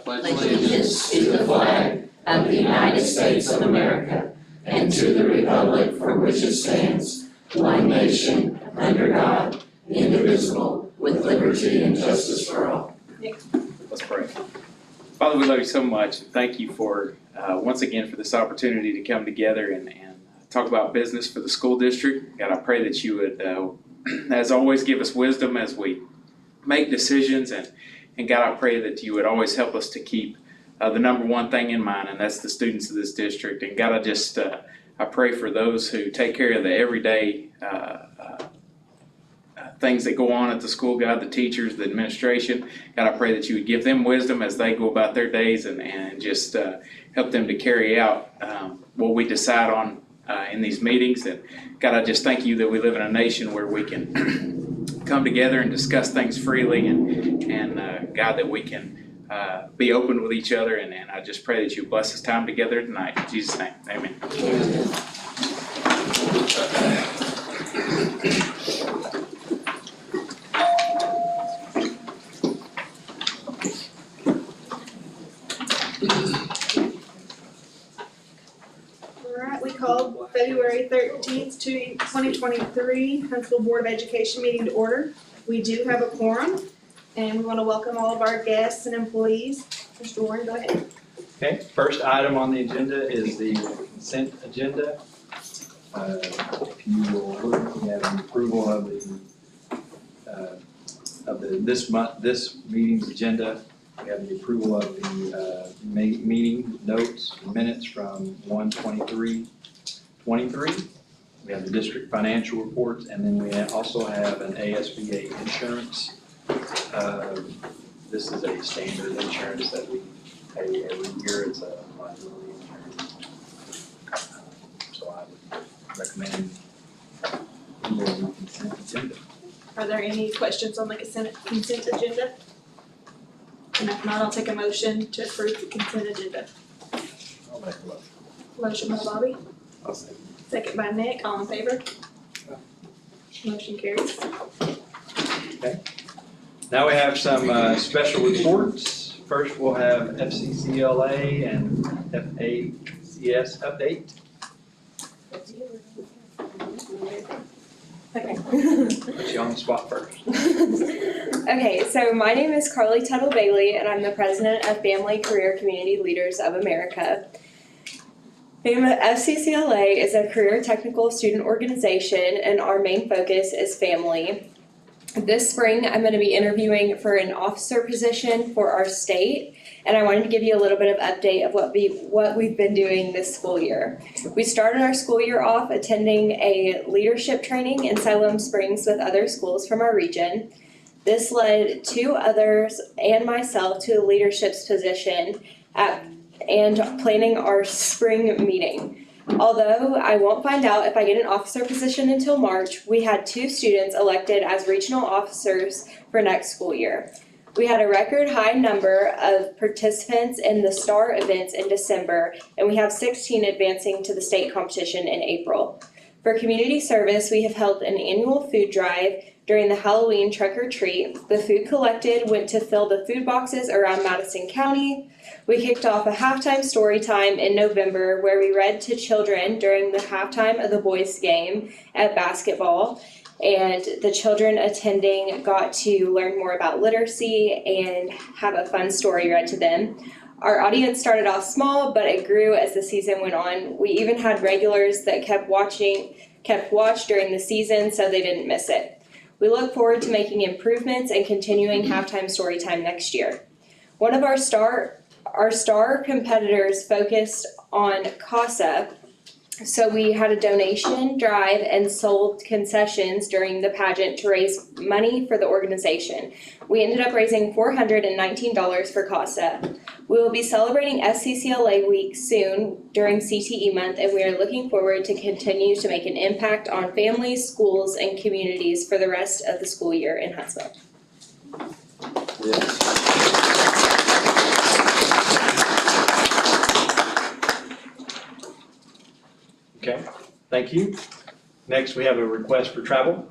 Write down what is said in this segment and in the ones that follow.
pledge allegiance to the flag of the United States of America and to the republic for which it stands, one nation, under God, indivisible, with liberty and justice for all. Let's pray. Father, we love you so much, and thank you for once again for this opportunity to come together and talk about business for the school district. God, I pray that you would, as always, give us wisdom as we make decisions, and God, I pray that you would always help us to keep the number one thing in mind, and that's the students of this district. And God, I pray for those who take care of the everyday things that go on at the school, God, the teachers, the administration. God, I pray that you would give them wisdom as they go about their days and just help them to carry out what we decide on in these meetings. And God, I just thank you that we live in a nation where we can come together and discuss things freely, and God, that we can be open with each other. And I just pray that you bless this time together tonight. In Jesus' name, amen. We called February 13th, 2023 Huntsville Board of Education meeting to order. We do have a quorum, and we want to welcome all of our guests and employees. Mr. Warren, go ahead. Okay, first item on the agenda is the consent agenda. If you will look, we have the approval of this meeting's agenda. We have the approval of the meeting notes, minutes from 1/23/23. We have the district financial reports, and then we also have an ASBA insurance. This is a standard insurance that we pay every year. It's a liability insurance. So I would recommend the consent agenda. Are there any questions on the consent agenda? And if not, I'll take a motion to approve the consent agenda. I'll make a motion. Motion by Bobby, I'll say. second by Nick, all in favor? Motion carries. Okay. Now we have some special reports. First, we'll have FCCLA and FACS update. Okay. Put you on the spot first. Okay, so my name is Carly Tuttle Bailey, and I'm the president of Family Career Community Leaders of America. FCCLA is a career technical student organization, and our main focus is family. This spring, I'm going to be interviewing for an officer position for our state, and I wanted to give you a little bit of update of what we've been doing this school year. We started our school year off attending a leadership training in Siloam Springs with other schools from our region. This led two others and myself to a leadership position and planning our spring meeting. Although I won't find out if I get an officer position until March, we had two students elected as regional officers for next school year. We had a record high number of participants in the STAR events in December, and we have 16 advancing to the state competition in April. For community service, we have held an annual food drive during the Halloween trick or treat. The food collected went to fill the food boxes around Madison County. We kicked off a halftime story time in November where we read to children during the halftime of the boys' game at basketball. And the children attending got to learn more about literacy and have a fun story read to them. Our audience started off small, but it grew as the season went on. We even had regulars that kept watch during the season so they didn't miss it. We look forward to making improvements and continuing halftime story time next year. One of our star competitors focused on CASA. So we had a donation drive and sold concessions during the pageant to raise money for the organization. We ended up raising $419 for CASA. We will be celebrating SCCLA Week soon during CTE month, and we are looking forward to continue to make an impact on families, schools, and communities for the rest of the school year in Huntsville. Yes. Okay, thank you. Next, we have a request for travel.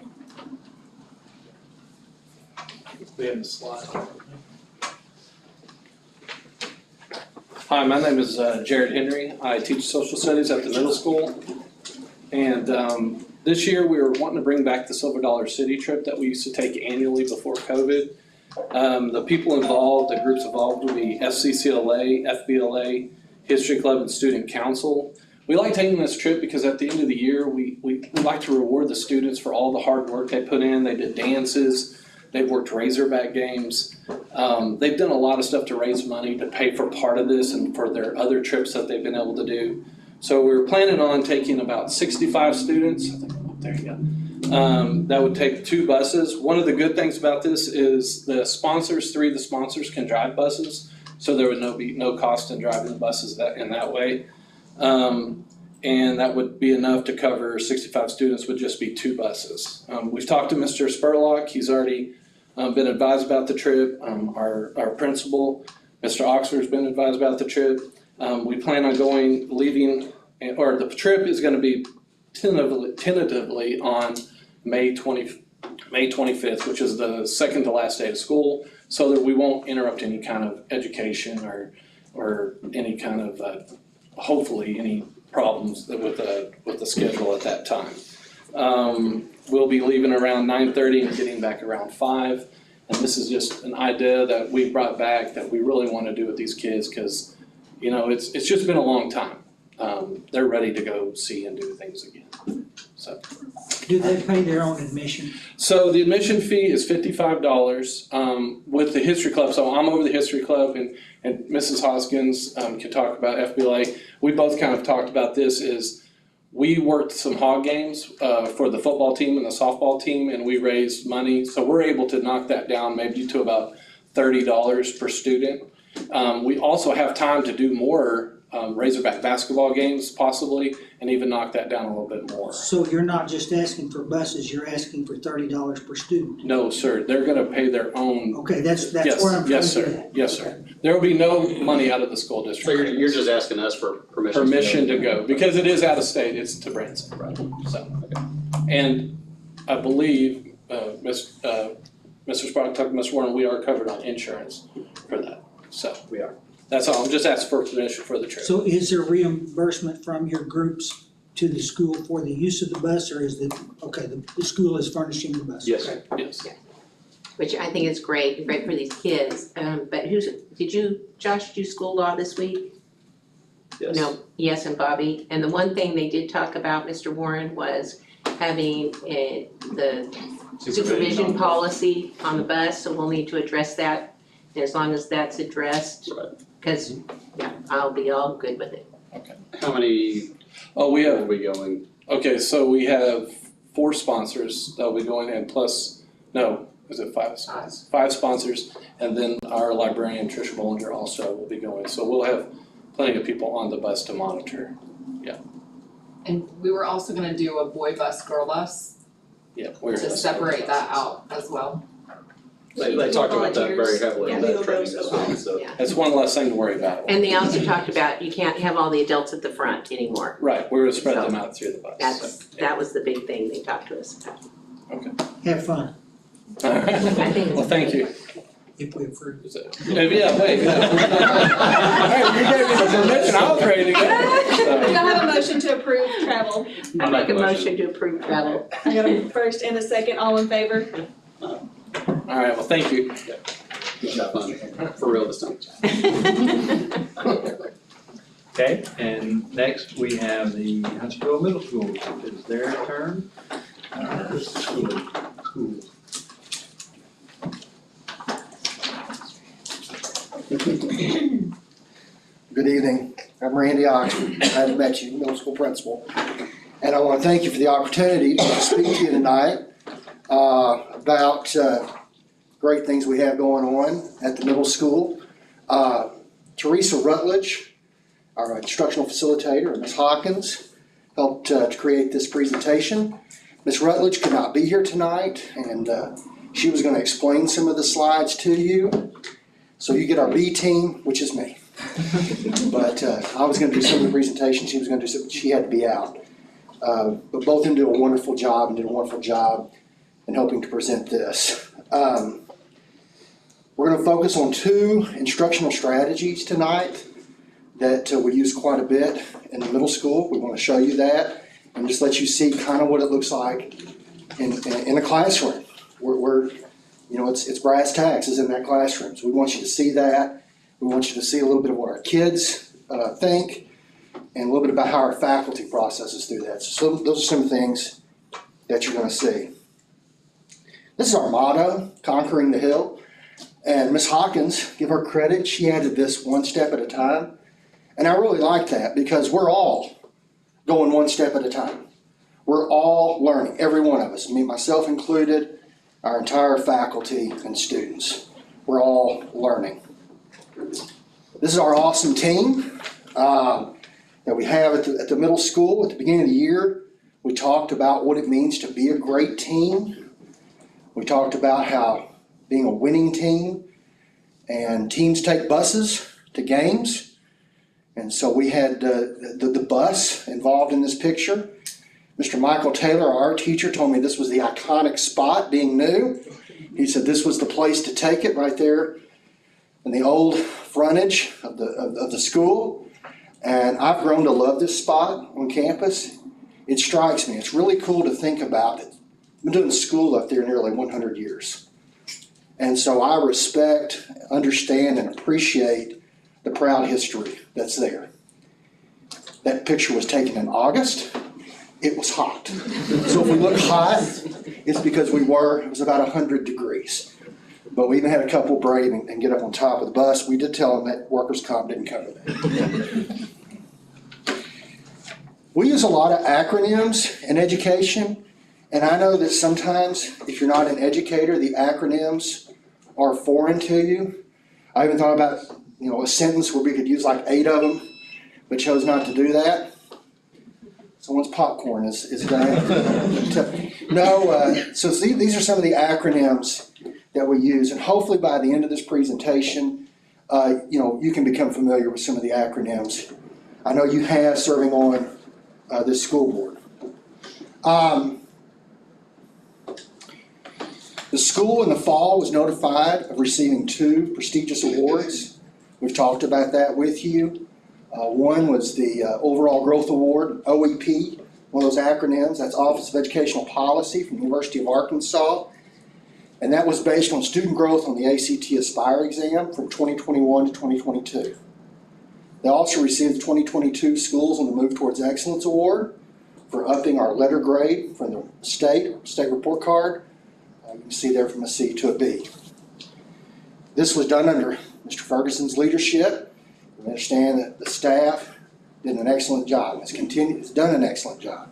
We have a slide. Hi, my name is Jared Henry. I teach social studies at the middle school. And this year we were wanting to bring back the Silver Dollar City trip that we used to take annually before COVID. The people involved, the groups involved would be FCCLA, FBLA, History Club, and Student Council. We like taking this trip because at the end of the year, we like to reward the students for all the hard work they put in. They did dances. They've worked Razorback games. They've done a lot of stuff to raise money to pay for part of this and for their other trips that they've been able to do. So we were planning on taking about 65 students. I think, oh, there you go. That would take 2 buses. One of the good things about this is the sponsors, 3 of the sponsors can drive buses. So there would be no cost in driving the buses in that way. And that would be enough to cover 65 students with just be 2 buses. We've talked to Mr. Spurlock. He's already been advised about the trip. Our principal, Mr. Oxford's been advised about the trip. We plan on leaving, or the trip is gonna be tentatively on May 25th, which is the second to last day of school, so that we won't interrupt any kind of education or any kind of, hopefully, any problems with the schedule at that time. We'll be leaving around 9:30 and getting back around 5. And this is just an idea that we brought back that we really want to do with these kids because, you know, it's just been a long time. They're ready to go see and do things again. So. Do they pay their own admission? So the admission fee is $55 with the History Club. So I'm over the History Club and Mrs. Hoskins can talk about FBLA. We both kind of talked about this is we worked some hog games for the football team and the softball team and we raised money. So we're able to knock that down maybe to about $30 per student. We also have time to do more Razorback basketball games possibly, and even knock that down a little bit more. So you're not just asking for buses, you're asking for $30 per student? No, sir, they're gonna pay their own. Okay, that's Yes, where I'm trying to yes, get sir, at. yes, sir. There will be no money out of the school So district. you're just asking us for permission? Permission to go, because it is out of state, it's to Branson. Right. So, and I believe, Mr. Sprock talked to Ms. Warren, we are covered on insurance for that, so. We are. That's all, I'm just asking for permission for the trip. So is there reimbursement from your groups to the school for the use of the bus, or is the school is furnishing the bus? Yes. Okay. Yes. Which I think is great for these kids. But Josh, do school law this week? Yes. No, yes, and Bobby. And the one thing they did talk about, Mr. Warren, was having the supervision policy on the bus, so we'll need to address that. And as long as that's addressed, Right. because, yeah, I'll be all good with it. How many Oh, we are have, we going? okay, so we have 4 sponsors that'll be going in, plus, no, is it 5? 5 sponsors, and then our librarian Tricia Bollinger also will be going. So we'll have plenty of people on the bus to monitor. And we were also gonna do a boy bus, girl bus, Yeah, we're. to separate that out as well. They talked about that very heavily in Yeah. that training as well, so. Yeah. It's one less thing to worry about. And they also talked about you can't have all the adults at the front anymore. Right, we're gonna spread them out through the bus. That was the big thing they talked to us about. Have fun, All right. Well, thank you. if we approve. Yeah, wait, yeah. All right, you gave me the permission, I was ready to go. Do So, I have a motion to approve travel? I make a motion to approve travel. I got a first and a second, all in favor? all right, well, thank you. Good job, fun, for real this time. Okay, and next we have the Huntsville Middle School. It is their turn. School. Good evening, I'm Randy Oxford, I haven't met you, middle school principal. And I want to thank you for the opportunity to speak to you tonight about great things we have going on at the middle school. Teresa Rutledge, our instructional facilitator, and Ms. Hawkins helped to create this presentation. Ms. Rutledge could not be here tonight, and she was going to explain some of the slides to you. So you get our B team, which is me. But I was going to do some of the presentation, she was going to do some, she had to be out. But both of them did a wonderful job in helping to present this. We're going to focus on 2 instructional strategies tonight that we use quite a bit in the middle school. We want to show you that and just let you see kind of what it looks like in a classroom. We're you know, it's brass tacks is in that classroom. So we want you to see that. We want you to see a little bit of what our kids think and a little bit about how our faculty processes through that. So those are some things that you're going to see. This is our motto, Conquering the Hill. And Ms. Hawkins, give her credit, she added this one step at a time. And I really like that because we're all going one step at a time. We're all learning, every one of us, me, myself included, our entire faculty and students. We're all learning. This is our awesome team that we have at the middle school. At the beginning of the year, we talked about what it means to be a great team. We talked about how being a winning team, and teams take buses to games. And so we had the bus involved in this picture. Mr. Michael Taylor, our art teacher, told me this was the iconic spot, being new. He said this was the place to take it, right there in the old frontage of the school. And I've grown to love this spot on campus. It strikes me, it's really cool to think about it. I've been doing school up there nearly 100 years. And so I respect, understand, and appreciate the proud history that's there. That picture was taken in August. It was hot. So if we look hot, it's because it was about 100 degrees. But we even had a couple brave and get up on top of the bus. We did tell them that workers' comp didn't cover that. We use a lot of acronyms in education. And I know that sometimes, if you're not an educator, the acronyms are foreign to you. I even thought about, a sentence where we could use like 8 of them, but chose not to do that. Someone's popcorn is done. So see, these are some of the acronyms that we use, and hopefully by the end of this presentation, you can become familiar with some of the acronyms. I know you have, serving on this school board. The school in the fall was notified of receiving 2 prestigious awards. We've talked about that with you. One was the Overall Growth Award, OEP, one of those acronyms. That's Office of Educational Policy from the University of Arkansas. And that was based on student growth on the ACT Aspire exam from 2021 to 2022. They also received the 2022 Schools on the Move Towards Excellence Award for upping our letter grade from the state report card. You can see there from a C to a B. This was done under Mr. Ferguson's leadership. We understand that the staff did an excellent job. It's done an excellent job.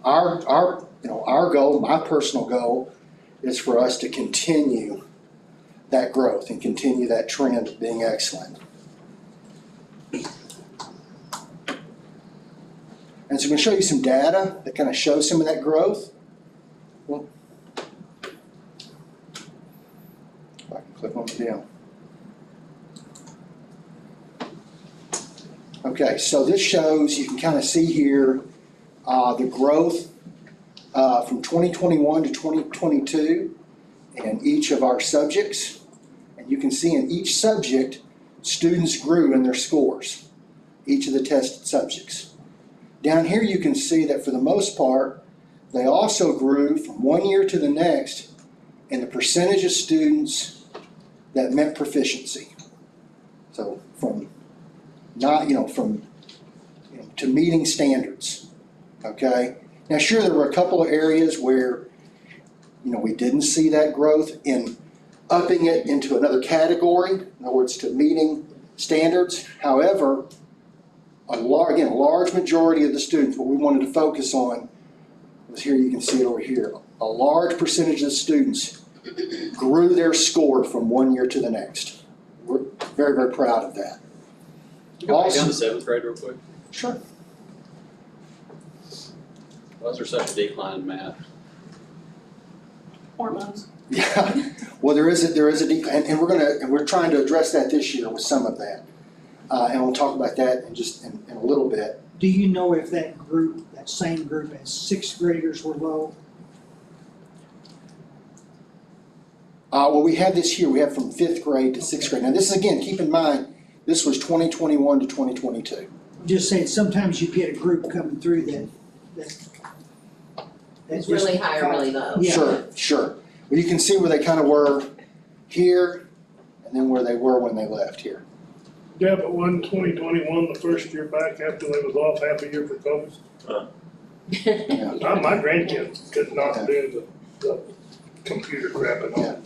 And our goal, my personal goal, is for us to continue that growth and continue that trend of being excellent. And so I'm going to show you some data that kind of shows some of that growth. Well, if I can click on the deal. Okay, so this shows, you can kind of see here the growth from 2021 to 2022 in each of our subjects. And you can see in each subject, students grew in their scores, each of the tested subjects. Down here you can see that for the most part, they also grew from one year to the next in the percentage of students that met proficiency. So to meeting standards, okay? Now sure, there were a couple of areas where, we didn't see that growth in upping it into another category, in other words, to meeting standards. However, a large majority of the students, what we wanted to focus on was here, you can see it over here. A large percentage of the students grew their score from one year to the next. We're very, very proud of that. Go back down to 7th grade real quick. Sure. Why is there such a decline in math? Hormones. Yeah, well, there is a decline, and we're trying to address that this year with some of that, and we'll talk about that in a little bit. Do you know if that same group as 6th graders were low? Well, we have this here. We have from 5th grade to 6th grade. Now, this is, again, keep in mind, This was 2021 to 2022. I'm just saying, sometimes you get a group coming through that It's really high or really low. Yeah. Sure. Well, you can see where they kind of were here, and then where they were when they left here. Yeah, but wasn't 2021 the first year back after they was off half a year for COVID? My grandkids could not do the computer crap at all.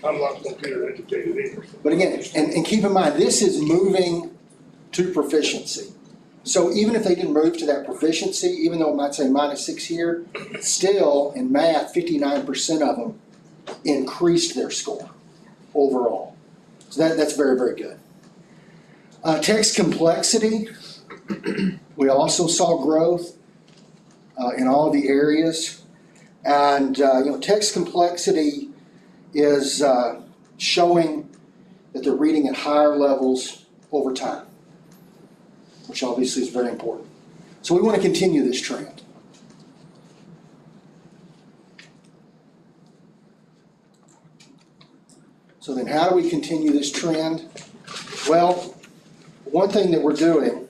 I'm not computer educated either. But again, and keep in mind, this is moving to proficiency. So even if they didn't move to that proficiency, even though it might say -6 here, still in math, 59% of them increased their score overall. So that's very, very good. Text complexity, we also saw growth in all the areas. And text complexity is showing that they're reading at higher levels over time, which obviously is very important. So we want to continue this trend. So then how do we continue this trend? Well, one thing that we're doing,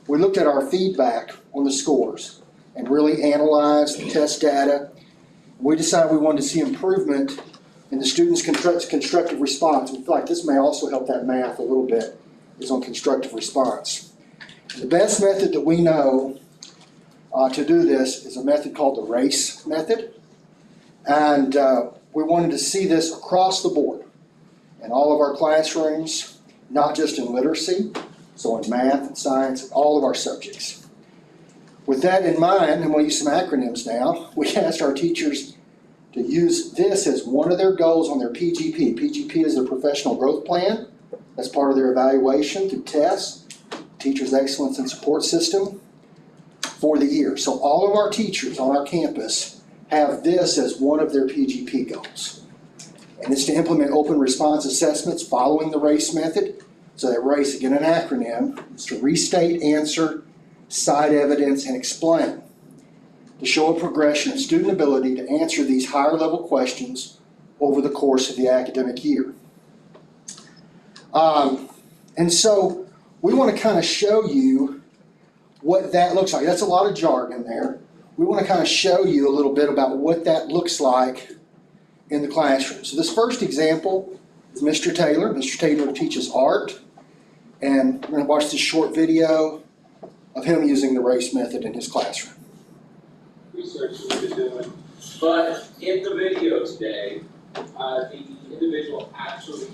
we looked at our feedback on the scores and really analyzed the test data. We decided we wanted to see improvement in the students' constructive response. We feel like this may also help that math a little bit, is on constructive response. The best method that we know to do this is a method called the RACE method. And we wanted to see this across the board in all of our classrooms, not just in literacy, so in math and science, all of our subjects. With that in mind, and we'll use some acronyms now, we asked our teachers to use this as one of their goals on their PGP. PGP is their professional growth plan. That's part of their evaluation through tests, Teachers Excellence and Support System for the year. So all of our teachers on our campus have this as one of their PGP goals. And it's to implement open response assessments following the RACE method. So that RACE, again an acronym, is to restate, answer, cite evidence, and explain, to show a progression of student ability to answer these higher level questions over the course of the academic year. And so we want to kind of show you what that looks like. That's a lot of jargon there. We want to kind of show you a little bit about what that looks like in the classroom. So this first example is Mr. Taylor. Mr. Taylor teaches art, and we're going to watch this short video of him using the RACE method in his classroom. Research we've been doing, but in the video today, the individual actually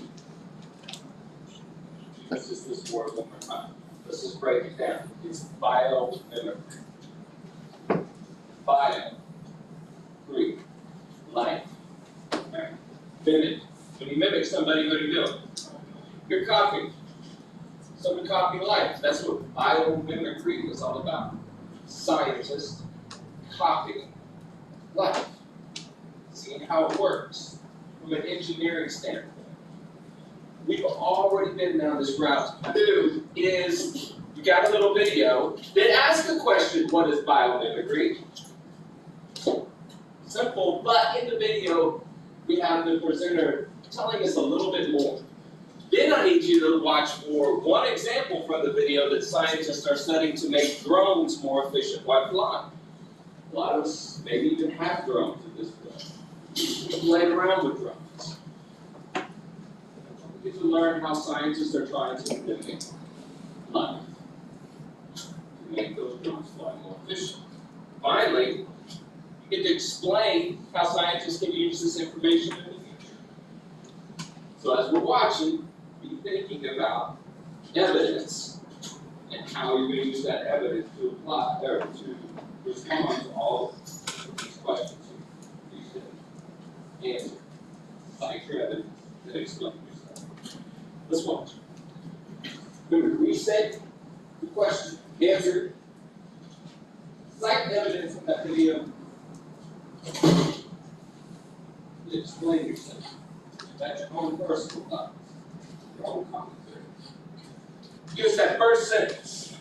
uses this word one more time. Let's just break it down. It's biomimicry. Bio, Greek, life, right? Mimic. When you mimic somebody, what are you doing? You're copying. Someone copying life. That's what biomimicry is all about. Scientists copying life, seeing how it works from an engineering standpoint. We've already been down this route. Two is, you got a little video that asks a question, what is biomimicry? Simple, but in the video, we have the presenter telling us a little bit more. Then I need you to watch for one example from the video that scientists are studying to make drones more efficient while flying. A lot of us maybe even have drones at this point. We play around with drones. We get to learn how scientists are trying to mimic life to make those drones fly more efficient. Finally, you get to explain how scientists can use this information in the future. So as we're watching, be thinking about evidence and how you're going to use that evidence to apply or to respond to all of these questions you said. Answer. Cite your evidence and explain yourself. Let's watch. Remember, reset the question, answer, cite evidence from that video, and explain yourself. That's your own personal thoughts, your own commentary. Give us that first sentence.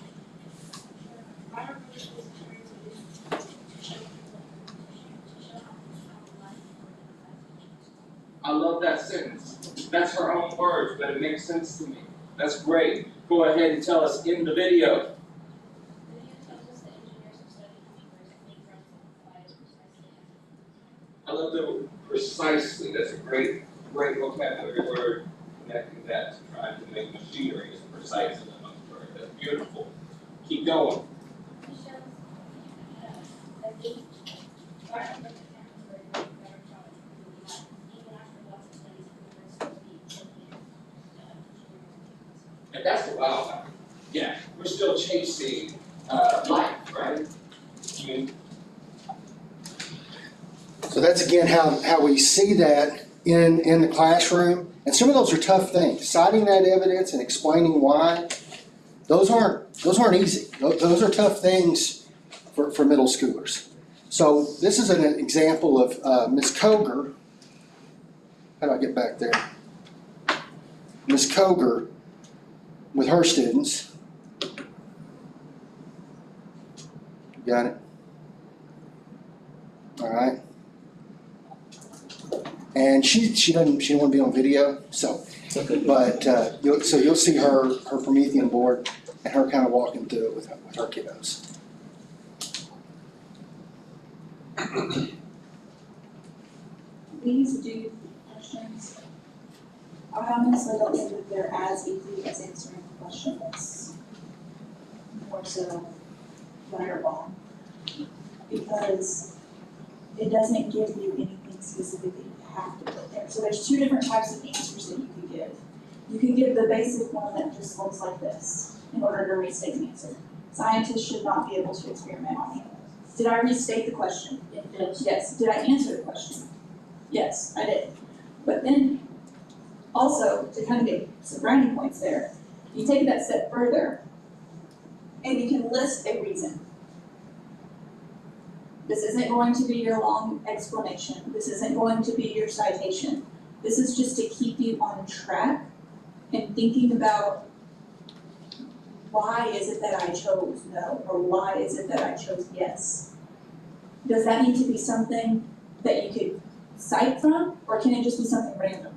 I love that sentence. That's her own words, but it makes sense to me. That's great. Go ahead and tell us in the video. I love the precisely. That's a great vocabulary word, connecting that to trying to make machinery as precise as a word. That's beautiful. Keep going. And that's the wow factor. Yeah, we're still chasing life, right? I mean, So that's again how we see that in the classroom. And some of those are tough things. Citing that evidence and explaining why, those aren't easy. Those are tough things for middle schoolers. So this is an example of Ms. Koger. How do I get back there? Ms. Koger with her students. Got it? All right. And she didn't want to be on video, but you'll see her Promethean board and her kind of walking through it with her kiddos. These do questions. I honestly don't think that they're as easy as answering questions. More so right or wrong. Because it doesn't give you anything specific that you have to put there. So there's two different types of answers that you can give. You can give the basic one that just looks like this in order to restate the answer. Scientists should not be able to experiment on animals. Did I restate the question? Yes. Did I answer the question? Yes, I did. But then, also, to kind of get some brownie points there, you take it that step further, and you can list a reason. This isn't going to be your long explanation. This isn't going to be your citation. This is just to keep you on track and thinking about why is it that I chose no, or why is it that I chose yes? Does that need to be something that you could cite from, or can it just be something random?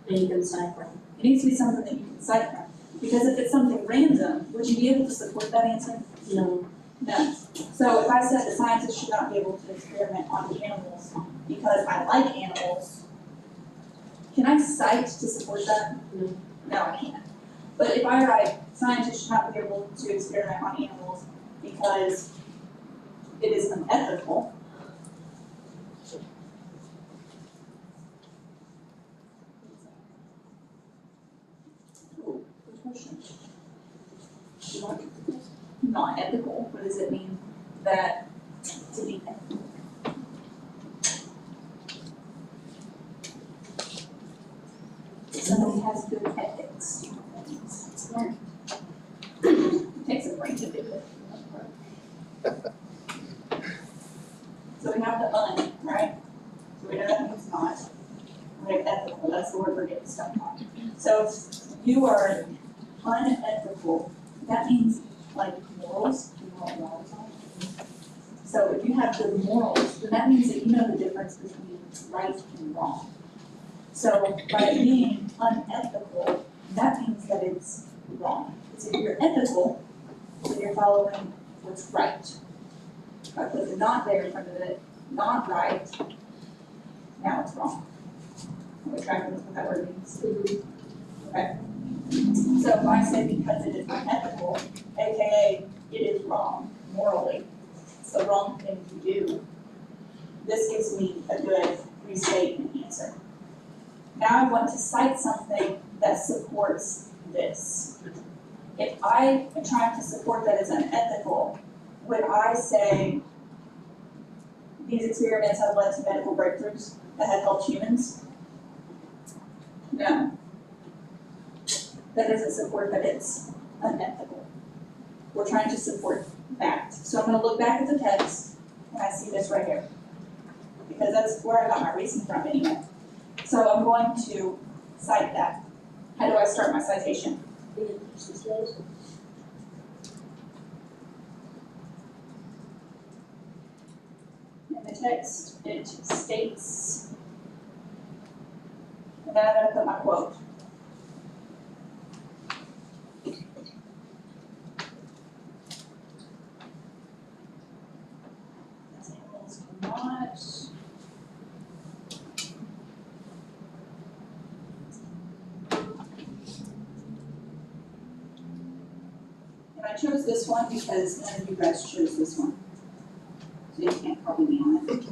And you can cite from. It needs to be something that you can cite from. Because if it's something random, would you be able to support that answer? No. No. So if I said that scientists should not be able to experiment on animals because I like animals, can I cite to support that? No. No, I can't. But if I write, scientists should not be able to experiment on animals because it is unethical, good question. Not ethical, what does it mean that to be ethical? Somebody has good ethics. It's learned. It takes a brain to do it. So we have the un, right? So we know that means not. We have ethical, that's the word we're getting stuck on. So if you are unethical, that means like morals, you know what morals are? So if you have good morals, then that means that you know the difference between right and wrong. So by it being unethical, that means that it's wrong. Because if you're ethical, then you're following what's right. If I put the not there in front of it, not right, now it's wrong. Are we tracking with what that word means? Okay. So if I say because it is unethical, aka it is wrong morally, it's the wrong thing to do, this gives me a good restatement answer. Now I want to cite something that supports this. If I am trying to support that as unethical, would I say these experiments have led to medical breakthroughs that have helped humans? No. That doesn't support that it's unethical. We're trying to support fact. So I'm going to look back at the text, and I see this right here. Because that's where I got my reason from anyway. So I'm going to cite that. How do I start my citation? In the text, it states, and then I'm going to put my quote. chose this one because none of you guys chose this one. So you can't copy me on it.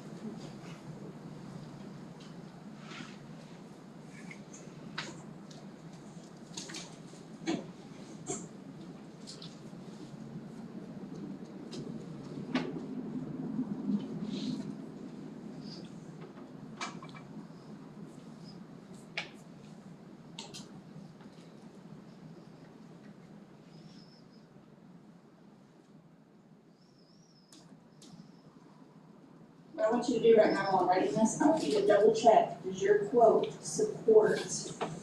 What I want you to do right now while I'm writing this, I want you to double check, does your quote support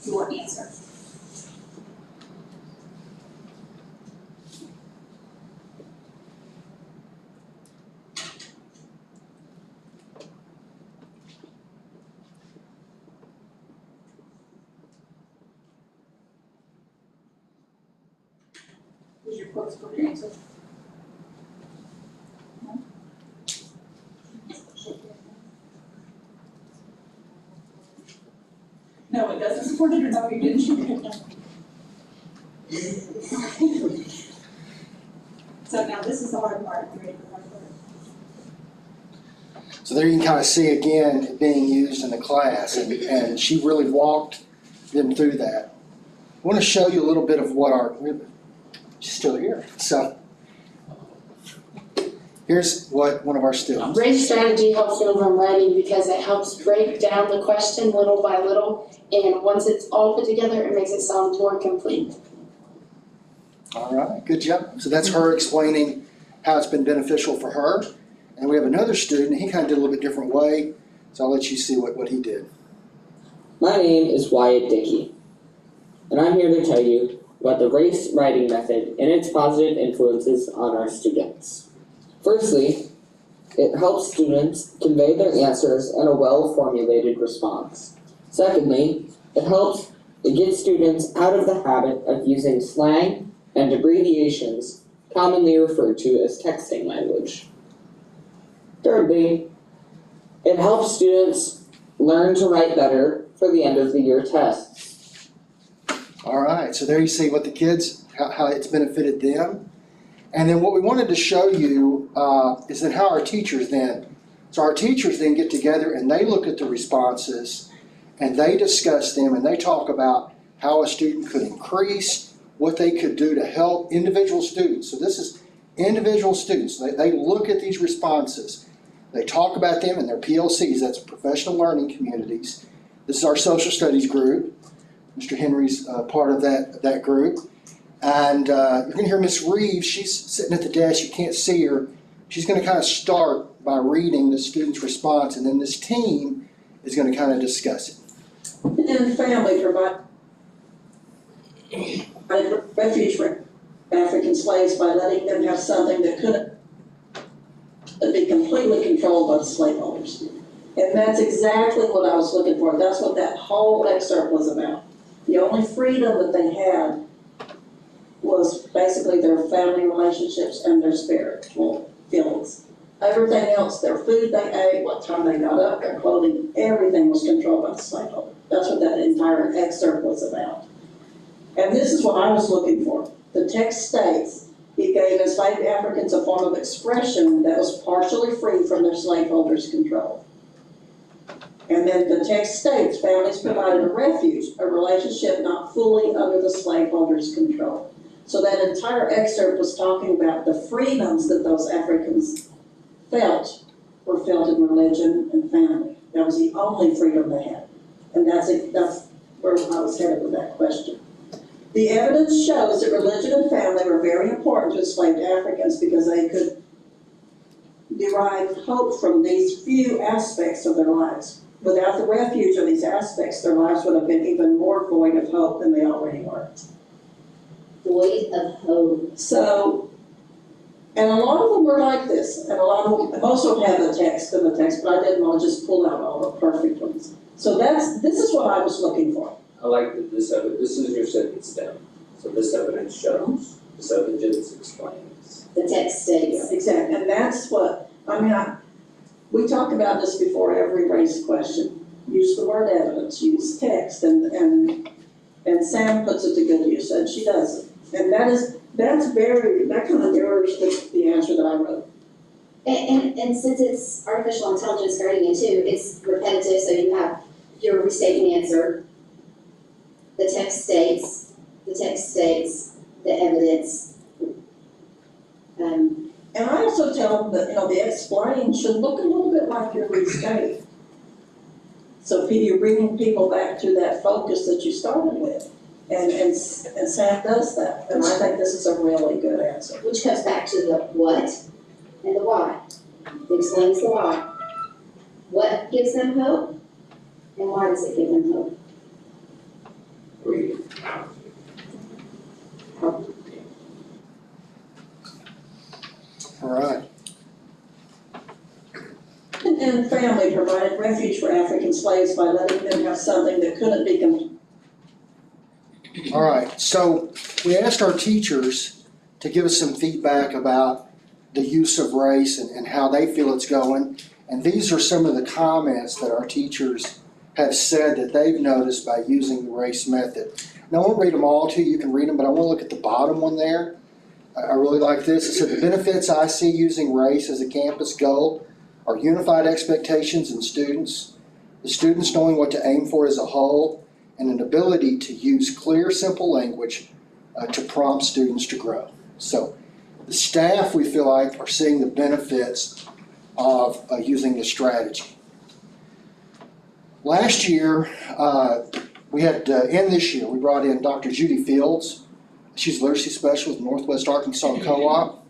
your answer? Does your quote support your answer? No, it doesn't support it, or no, you didn't shoot it. So now this is the hard part. You ready for the hard part? So there you can kind of see again it being used in the class, and she really walked them through that. I want to show you a little bit of what she's still here. So here's what one of our students. Race strategy helps me when writing because it helps break down the question little by little, and once it's all put together, it makes it sound more complete. All right, good job. So that's her explaining how it's been beneficial for her. And we have another student, he kind of did a little bit different way, so I'll let you see what he did. My name is Wyatt Dickey, and I'm here to tell you about the race writing method and its positive influences on our students. Firstly, it helps students convey their answers in a well-formulated response. Secondly, it gets students out of the habit of using slang and abbreviations commonly referred to as texting language. Thirdly, it helps students learn to write better for the end of the year tests. All right, so there you see what the kids, how it's benefited them. And then what we wanted to show you is that how our teachers then get together and they look at the responses and they discuss them and they talk about how a student could increase, what they could do to help individual students. So this is individual students. They look at these responses. They talk about them in their PLCs, that's professional learning communities. This is our social studies group. Mr. Henry's part of that group. And you're going to hear Miss Reeves, she's sitting at the desk, you can't see her. She's going to kind of start by reading the student's response, and then this team is going to kind of discuss it. And family provide refuge for African slaves by letting them have something that couldn't be completely controlled by the slaveholders. And that's exactly what I was looking for. That's what that whole excerpt was about. The only freedom that they had was basically their family relationships and their spiritual feelings. Everything else, their food they ate, what time they got up, their clothing, everything was controlled by the slaveholder. That's what that entire excerpt was about. And this is what I was looking for. The text states, it gave enslaved Africans a form of expression that was partially free from their slaveholders' control. And then the text states, families provided a refuge, a relationship not fully under the slaveholders' control. So that entire excerpt was talking about the freedoms that those Africans felt were felt in religion and family. That was the only freedom they had. And that's where I was headed with that question. The evidence shows that religion and family were very important to enslaved Africans because they could derive hope from these few aspects of their lives. Without the refuge of these aspects, their lives would have been even more void of hope than they already were. Void of hope. So, and a lot of them were like this, and a lot of them, most of them have the text, but I didn't want to just pull out all the perfect ones. So this is what I was looking for. I like that this is your sentence stem. So this evidence shows, this evidence explains. The text states. Exactly, and that's what, we talk about this before every race question. Use the word evidence, use text, and Sam puts it to good use, and she does it. And that kind of mirrors the answer that I wrote. And since it's artificial intelligence grading it too, it's repetitive, so you have your restating answer. The text states, the evidence. And I also tell them that, the explain should look a little bit like your restate. So you're bringing people back to that focus that you started with. And Sam does that, and I think this is a really good answer. Which comes back to the what and the why. It explains the why. What gives them hope, and why does it give them hope? All right. And family provided refuge for African slaves by letting them have something that couldn't be All right, so we asked our teachers to give us some feedback about the use of race and how they feel it's going. And these are some of the comments that our teachers have said that they've noticed by using the race method. Now, I won't read them all to you, you can read them, but I want to look at the bottom one there. I really like this. It said, the benefits I see using race as a campus goal are unified expectations in students, the students knowing what to aim for as a whole, and an ability to use clear, simple language to prompt students to grow. So the staff, we feel like, are seeing the benefits of using this strategy. Last year, we had, and this year, we brought in Dr. Judy Fields. She's a literacy specialist at Northwest Arkansas Co-op.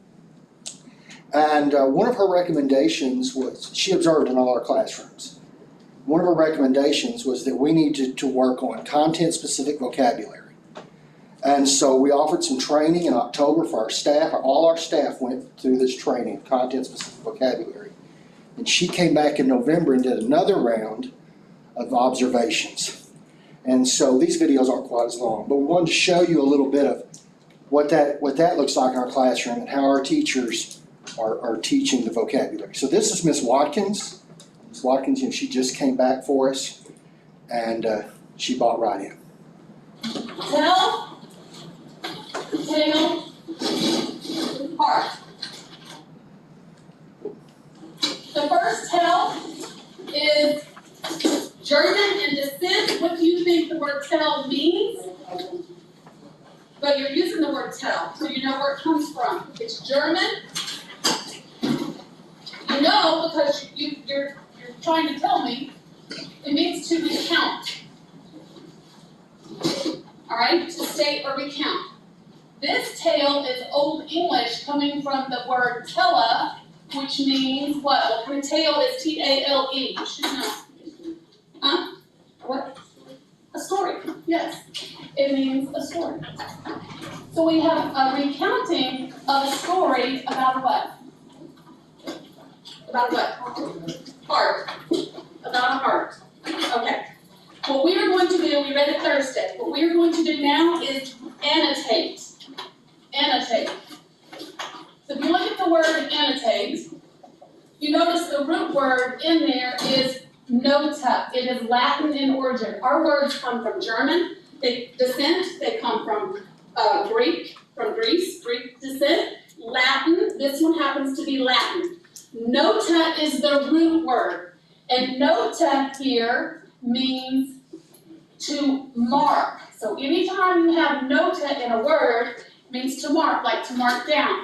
And one of her recommendations was, she observed in all our classrooms. One of her recommendations was that we needed to work on content-specific vocabulary. And so we offered some training in October for our staff. All our staff went through this training, content-specific vocabulary. And she came back in November and did another round of observations. And so these videos aren't quite as long, but we wanted to show you a little bit of what that looks like in our classroom and how our teachers are teaching the vocabulary. So this is Miss Watkins. Ms. Watkins, she just came back for us, and she bought right in. Tell, tail, heart. The first tell is German and descent. What do you think the word tell means? But you're using the word tell, so you know where it comes from. It's German. You know because you're trying to tell me. It means to recount. All right, to state or recount. This tale is Old English coming from the word tella, which means what? What kind of tale is T-A-L-E? You should know. Huh? What? A story. Yes. It means a story. So we have a recounting of a story about what? About what? Heart. About a heart. Okay. What we are going to do, we read it Thursday. What we are going to do now is annotate. Annotate. So if you look at the word annotate, you notice the root word in there is nota. It is Latin in origin. Our words come from German. They come from Greek, from Greece, Greek descent. Latin, this one happens to be Latin. Nota is the root word. And nota here means to mark. So anytime you have nota in a word, it means to mark, like to mark down.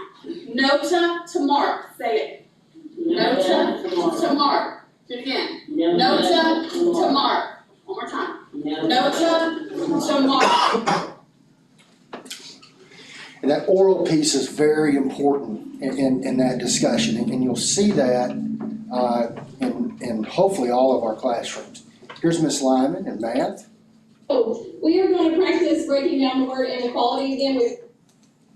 Nota to mark. Say it. Nota to mark. Do it again. Nota to mark. One more time. Nota to mark. And that oral piece is very important in that discussion, and you'll see that in hopefully all of our classrooms. Here's Miss Lyman in math. We are going to practice breaking down the word inequality again.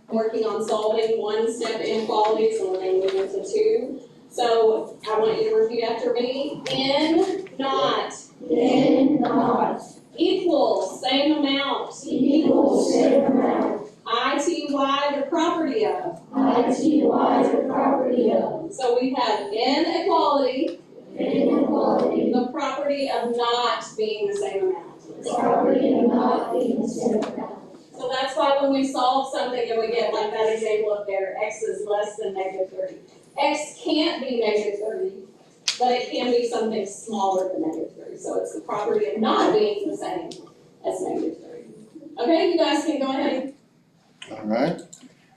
We're working on solving one-step inequalities, and we're going to move into two. So I want you to repeat after me. In not. In not. Equals, same amount. Equals, same amount. ITY, the property of. ITY, the property of. So we have inequality. Inequality. The property of not being the same amount. The property of not being the same amount. So that's why when we solve something and we get like that example up there, x is less than -30. X can't be -30, but it can be something smaller than -30, so it's the property of not being the same as -30. Okay, you guys can go ahead. All right,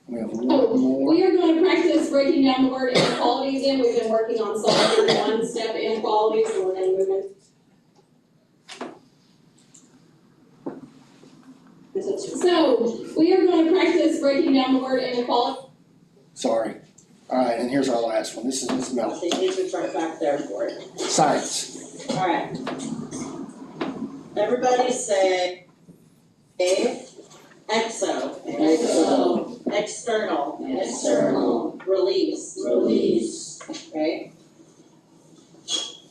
we have one Oh, more. we are going to practice breaking down the word inequality again. We've been working on solving one-step inequalities, and we're going to move in. So, we are going to practice breaking down the word inequality. Sorry. All right, and here's our last one. This is Ms. Mel. The answer's right back there for it. Science. All right. Everybody say exo. Exo. External. External. Release. Release. Okay.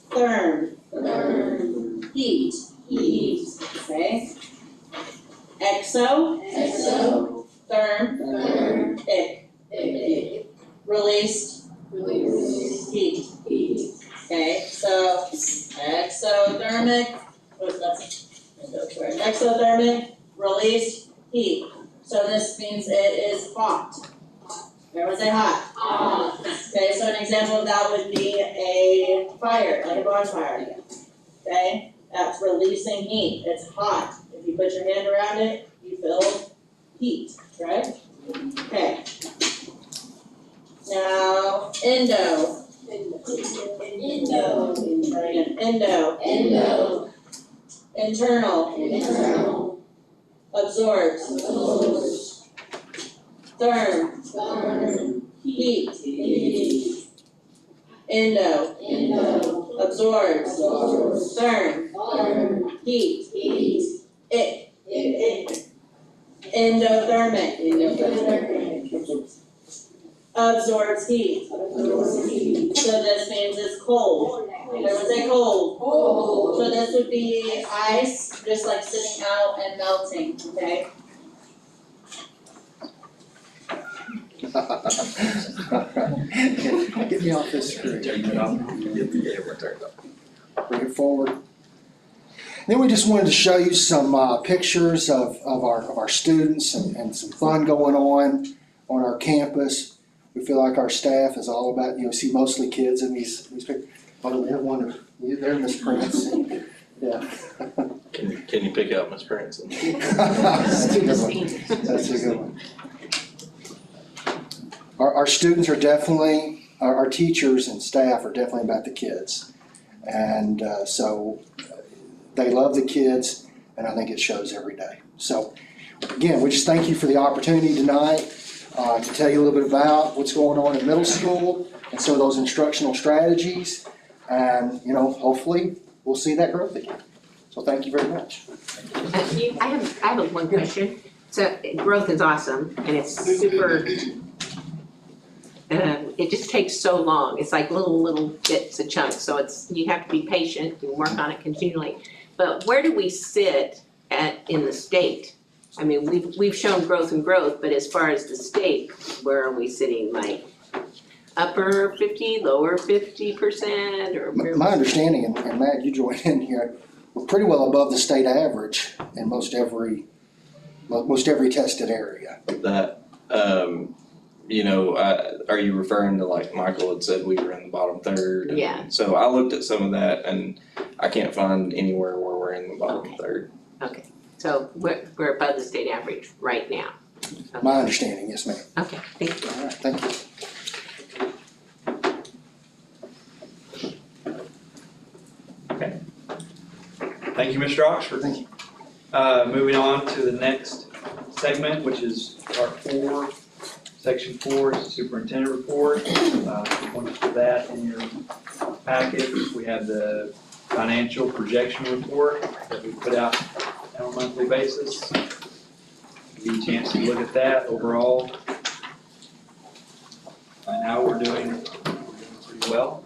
Therm. Therm. Heat. Heat. Okay. Exo. Exo. Therm. Therm. Ick. Ick. Released. Release. Heat. Heat. Okay, so exothermic, exothermic, released heat. So this means it is hot. Everyone say hot. Hot. Okay, so an example of that would be a fire, like a bonfire. Okay, that's releasing heat. It's hot. If you put your hand around it, you feel heat, right? Okay. Now, endo. Endo. Try again. Endo. Endo. Internal. Internal. Absorbs. Absorbs. Therm. Therm. Heat. Heat. Endo. Endo. Absorbs. Absorbs. Therm. Therm. Heat. Heat. Ick. Ick. Endothermic. Endothermic. Absorbs heat. Absorbs heat. So this means it's cold. Everyone say cold. Cold. So this would be ice, just like sitting out and melting, okay? Get me off this screen. Bring it forward. Then we just wanted to show you some pictures of our students and some fun going on our campus. We feel like our staff is all about, see mostly kids in these pictures. Oh, we have one of you there, Miss Prince. Yeah. Can you pick out Miss Prince? That's a good one. That's a good one. Our students are definitely, our teachers and staff are definitely about the kids. And so they love the kids, and I think it shows every day. So again, we just thank you for the opportunity tonight to tell you a little bit about what's going on in middle school and some of those instructional strategies. And, hopefully we'll see that growth again. So thank you very much. I have one question. So growth is awesome and it's super, it just takes so long. It's like little bits of chunks. So you have to be patient and work on it continually. But where do we sit in the state? I mean, we've shown growth, but as far as the state, where are we sitting? Like upper 50, lower 50%, or where? My understanding, and Matt, you joined in here, we're pretty well above the state average in most every tested area. That, are you referring to like Michael had said we were in the bottom third? Yeah. So I looked at some of that and I can't find anywhere where we're in the bottom third. Okay, so we're above the state average right now. Okay. My understanding, yes, ma'am. Okay, thank you. All right, thank you. Thank you, Mr. Oxford. Thank you. Moving on to the next segment, which is part 4, section 4 is the superintendent report. Point to that in your packet. We have the financial projection report that we put out on a monthly basis. Give you a chance to look at that overall. Right now we're doing pretty well.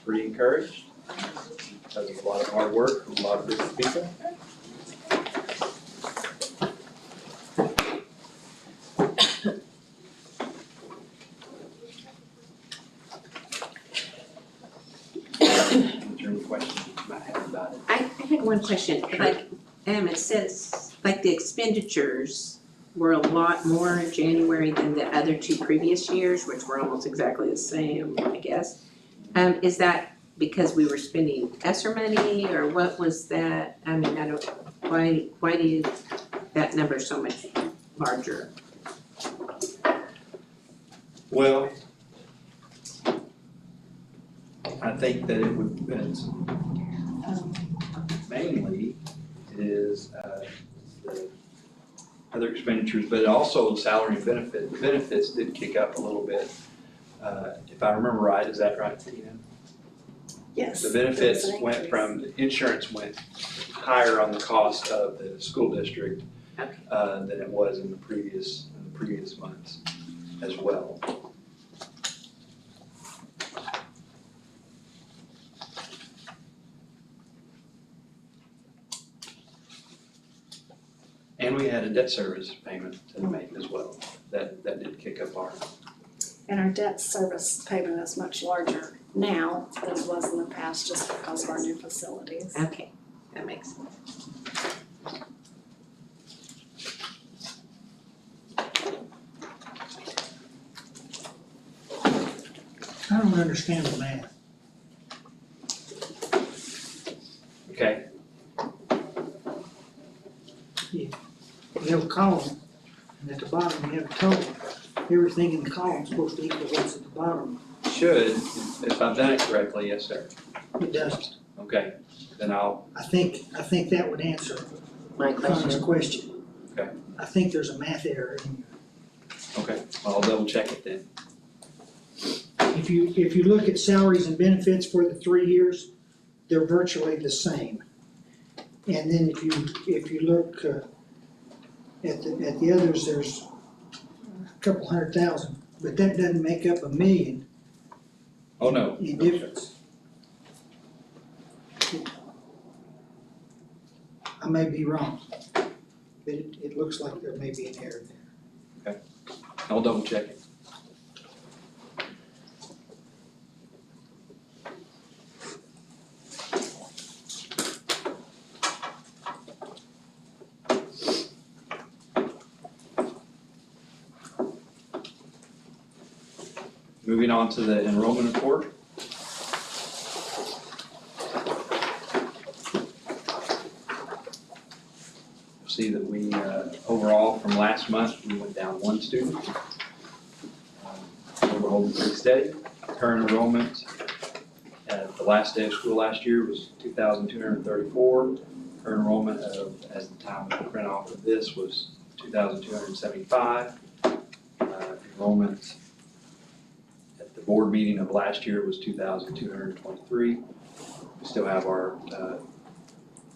Pretty encouraged because of a lot of hard work from a lot of different people. Is there any questions you might have about it? I had one question, like, it says like the expenditures were a lot more in January than the other 2 previous years, which were almost exactly the same, I guess. Is that because we were spending ESSER money, or what was that? I mean, I don't, why do you, that number so much larger? Well, I think that it would, mainly is the other expenditures, but also salary and benefits did kick up a little bit. If I remember right, is that right, Tina? Yes. The benefits went from, insurance went higher on the cost of the school district than it was in the previous months as well. And we had a debt service payment to make as well. That did kick up our. And our debt service payment is much larger now than it was in the past, just because of our new facilities. Okay, that makes sense. I don't understand the math. Okay. You have a column, and at the bottom you have a total. Everything in the column is supposed to equal what's at the bottom. Should, if I've done it correctly, yes, sir. It doesn't. Okay, then I'll, I think that would answer My Connor's question. Okay. I think there's a math error in okay, I'll double check it then. If you look at salaries and benefits for the 3 years, they're virtually the same. And then if you look at the others, there's a couple 100,000, but that doesn't make up $1 million Oh, no. in difference. I may be wrong, but it looks like there may be an error there. I'll double check it. Moving on to the enrollment report. You'll see that we, overall from last month, we went down 1 student. We're holding pretty steady. Current enrollment at the last day of school last year was 2,234. Current enrollment as the time of the print off of this was 2,275. Enrollment at the board meeting of last year was 2,223. We still have our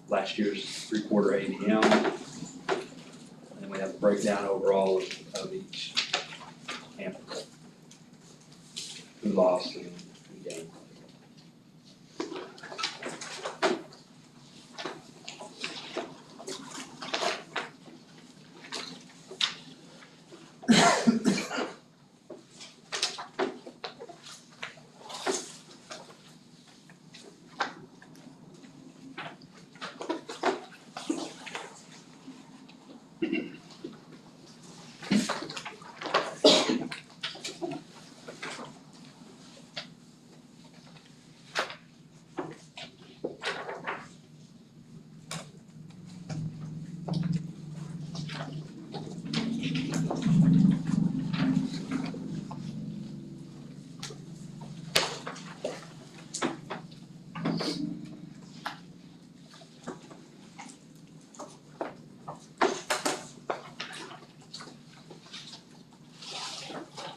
last year's 3/4 ADM. And then we have a breakdown overall of each campus. Who lost and who gained.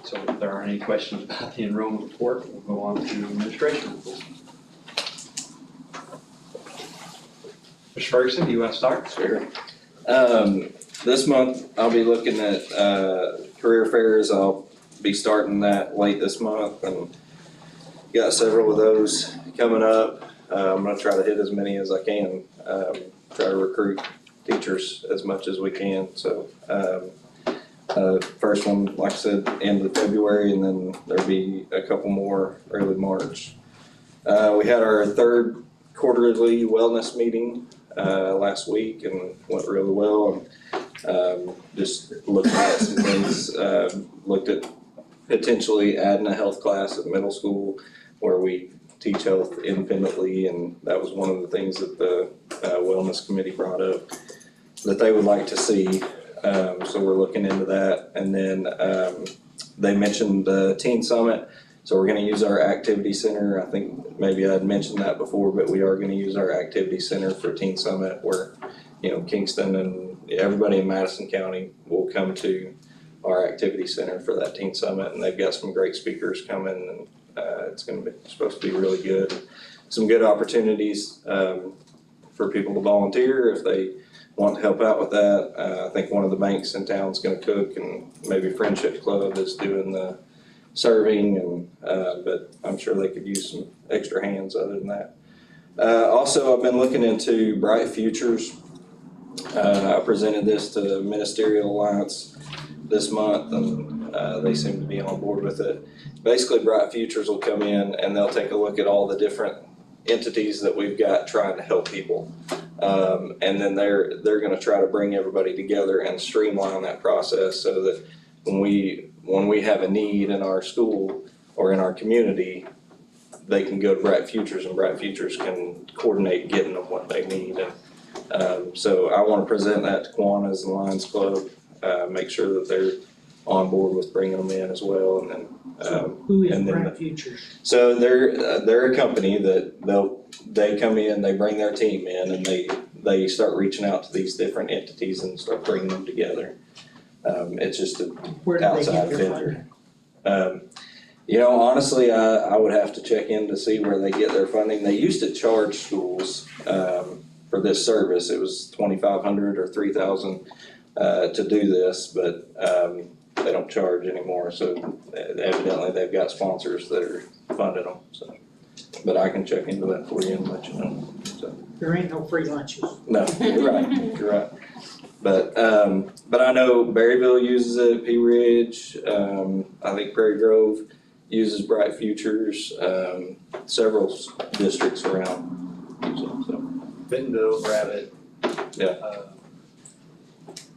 So if there aren't any questions about the enrollment report, we'll go on to the administration report. Mr. Ferguson, do you want to start? Sure. This month, I'll be looking at, career fairs. I'll be starting that late this month and got several of those coming up. I'm gonna try to hit as many as I can, try to recruit teachers as much as we can, so, first one, like I said, end of February, and then there'll be a couple more early March. We had our 3rd quarterly wellness meeting last week and went really well. And just looked at some things, looked at potentially adding a health class at middle school where we teach health independently, and that was one of the things that the wellness committee brought up that they would like to see. So we're looking into that. And then they mentioned the Teen Summit. So we're gonna use our activity center. I think maybe I'd mentioned that before, but we are gonna use our activity center for Teen Summit where, you know, Kingston and everybody in Madison County will come to our activity center for that Teen Summit, and they've got some great speakers coming, and it's supposed to be really good. Some good opportunities for people to volunteer if they want to help out with that. I think one of the banks in town is gonna cook, and maybe Friendship Club is doing the serving, and but I'm sure they could use some extra hands other than that. Also, I've been looking into Bright Futures. I presented this to Ministerial Alliance this month, and they seem to be on board with it. Basically, Bright Futures will come in and they'll take a look at all the different entities that we've got trying to help people. And then they're gonna try to bring everybody together and streamline that process so that when we have a need in our school or in our community, they can go to Bright Futures and Bright Futures can coordinate getting them what they need. And so I wanna present that to Kiwanis and Lions Club, make sure that they're on board with bringing them in as well, and then Who is and then Bright Futures? so they're a company that they come in, they bring their team in, and they start reaching out to these different entities and start bringing them together. It's just an Where do they outside get their vendor. funding? You know, honestly, I would have to check in to see where they get their funding. They used to charge schools for this service. It was $2,500 or $3,000 to do this, but they don't charge anymore. So evidently they've got sponsors that are funding them. So, but I can check into that for you and let you know. So. There ain't no free lunches. No, you're right. You're right. But I know Berryville uses it, Pea Ridge, I think Prairie Grove uses Bright Futures, several districts around use it, so. Bentonville, Rabbit. Yeah.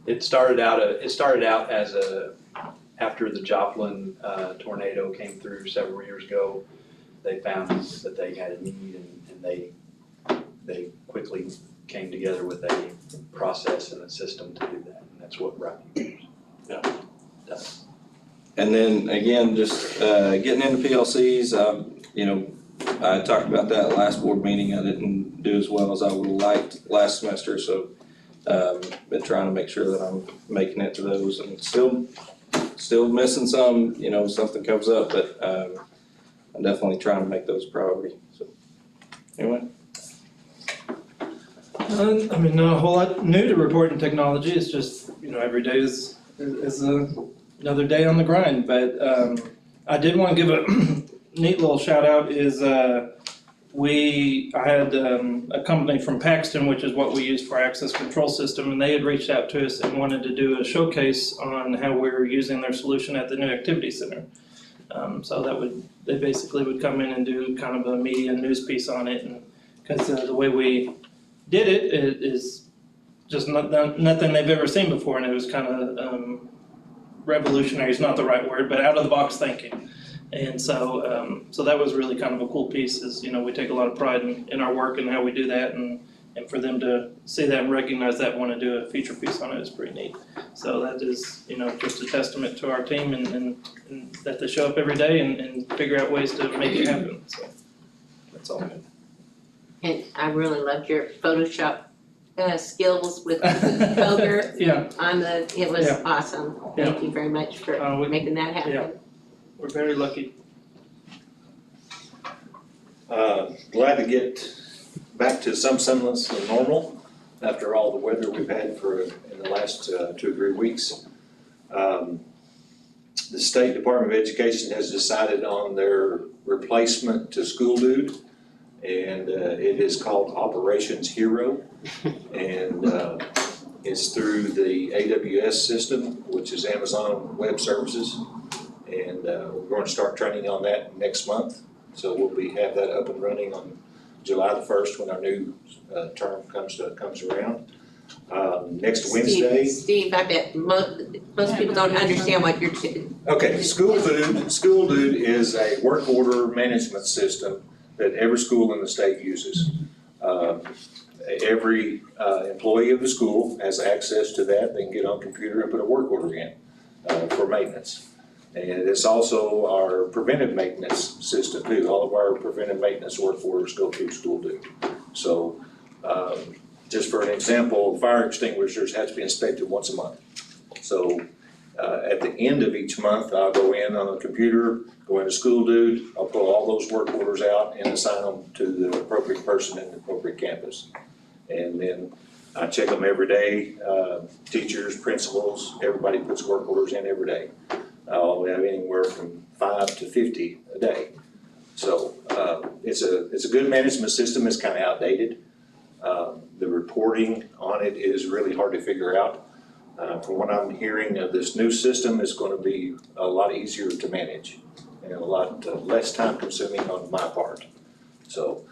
It started out as after the Joplin tornado came through several years ago, they found that they had a need, and they quickly came together with a process and a system to do that, and that's what Bright Futures does. And then again, just getting into PLCs, you know, I talked about that last board meeting. I didn't do as well as I would have liked last semester, so been trying to make sure that I'm making it to those, and still missing some, you know, something comes up, but I'm definitely trying to make those a priority, so. Anyway. I mean, not a whole lot new to reporting technology. It's just, you know, every day is another day on the grind. But I did want to give a neat little shout out is I had a company from Paxton, which is what we use for our access control system, and they had reached out to us and wanted to do a showcase on how we're using their solution at the new activity center. So they basically would come in and do kind of a media news piece on it, and because the way we did it is just nothing they've ever seen before, and it was kind of revolutionary is not the right word, but out of the box thinking. And so that was really kind of a cool piece. Is, you know, we take a lot of pride in our work and how we do that, and for them to see that and recognize that and want to do a feature piece on it is pretty neat. So that is, you know, just a testament to our team and that they show up every day and figure out ways to make it happen. So that's all good. And I really loved your Photoshop skills with Poker. Yeah. It was Yeah. awesome. Thank you very much for making that happen. Yeah. We're very lucky. Glad to get back to some semblance of normal after all the weather we've had in the last 2 or 3 weeks. The State Department of Education has decided on their replacement to School Dude, and it is called Operations Hero, and it's through the AWS system, which is Amazon Web Services, and we're going to start training on that next month. So we'll have that up and running on July the 1st, when our new term comes around. Next Wednesday. Steve, I bet most people don't understand what you're Okay, School Dude is a work order management system that every school in the state uses. Every employee of the school has access to that. They can get on a computer and put a work order in for maintenance. And it's also our preventive maintenance system too. All of our preventive maintenance work orders go through School Dude. So just for an example, fire extinguishers have to be inspected once a month. So at the end of each month, I'll go in on a computer, go into School Dude, I'll pull all those work orders out and assign them to the appropriate person in the appropriate campus. And then I check them every day, teachers, principals, everybody puts work orders in every day. We have anywhere from 5 to 50 a day. So it's a good management system. It's kind of outdated. The reporting on it is really hard to figure out. From what I'm hearing, this new system is going to be a lot easier to manage and a lot less time consuming on my part. So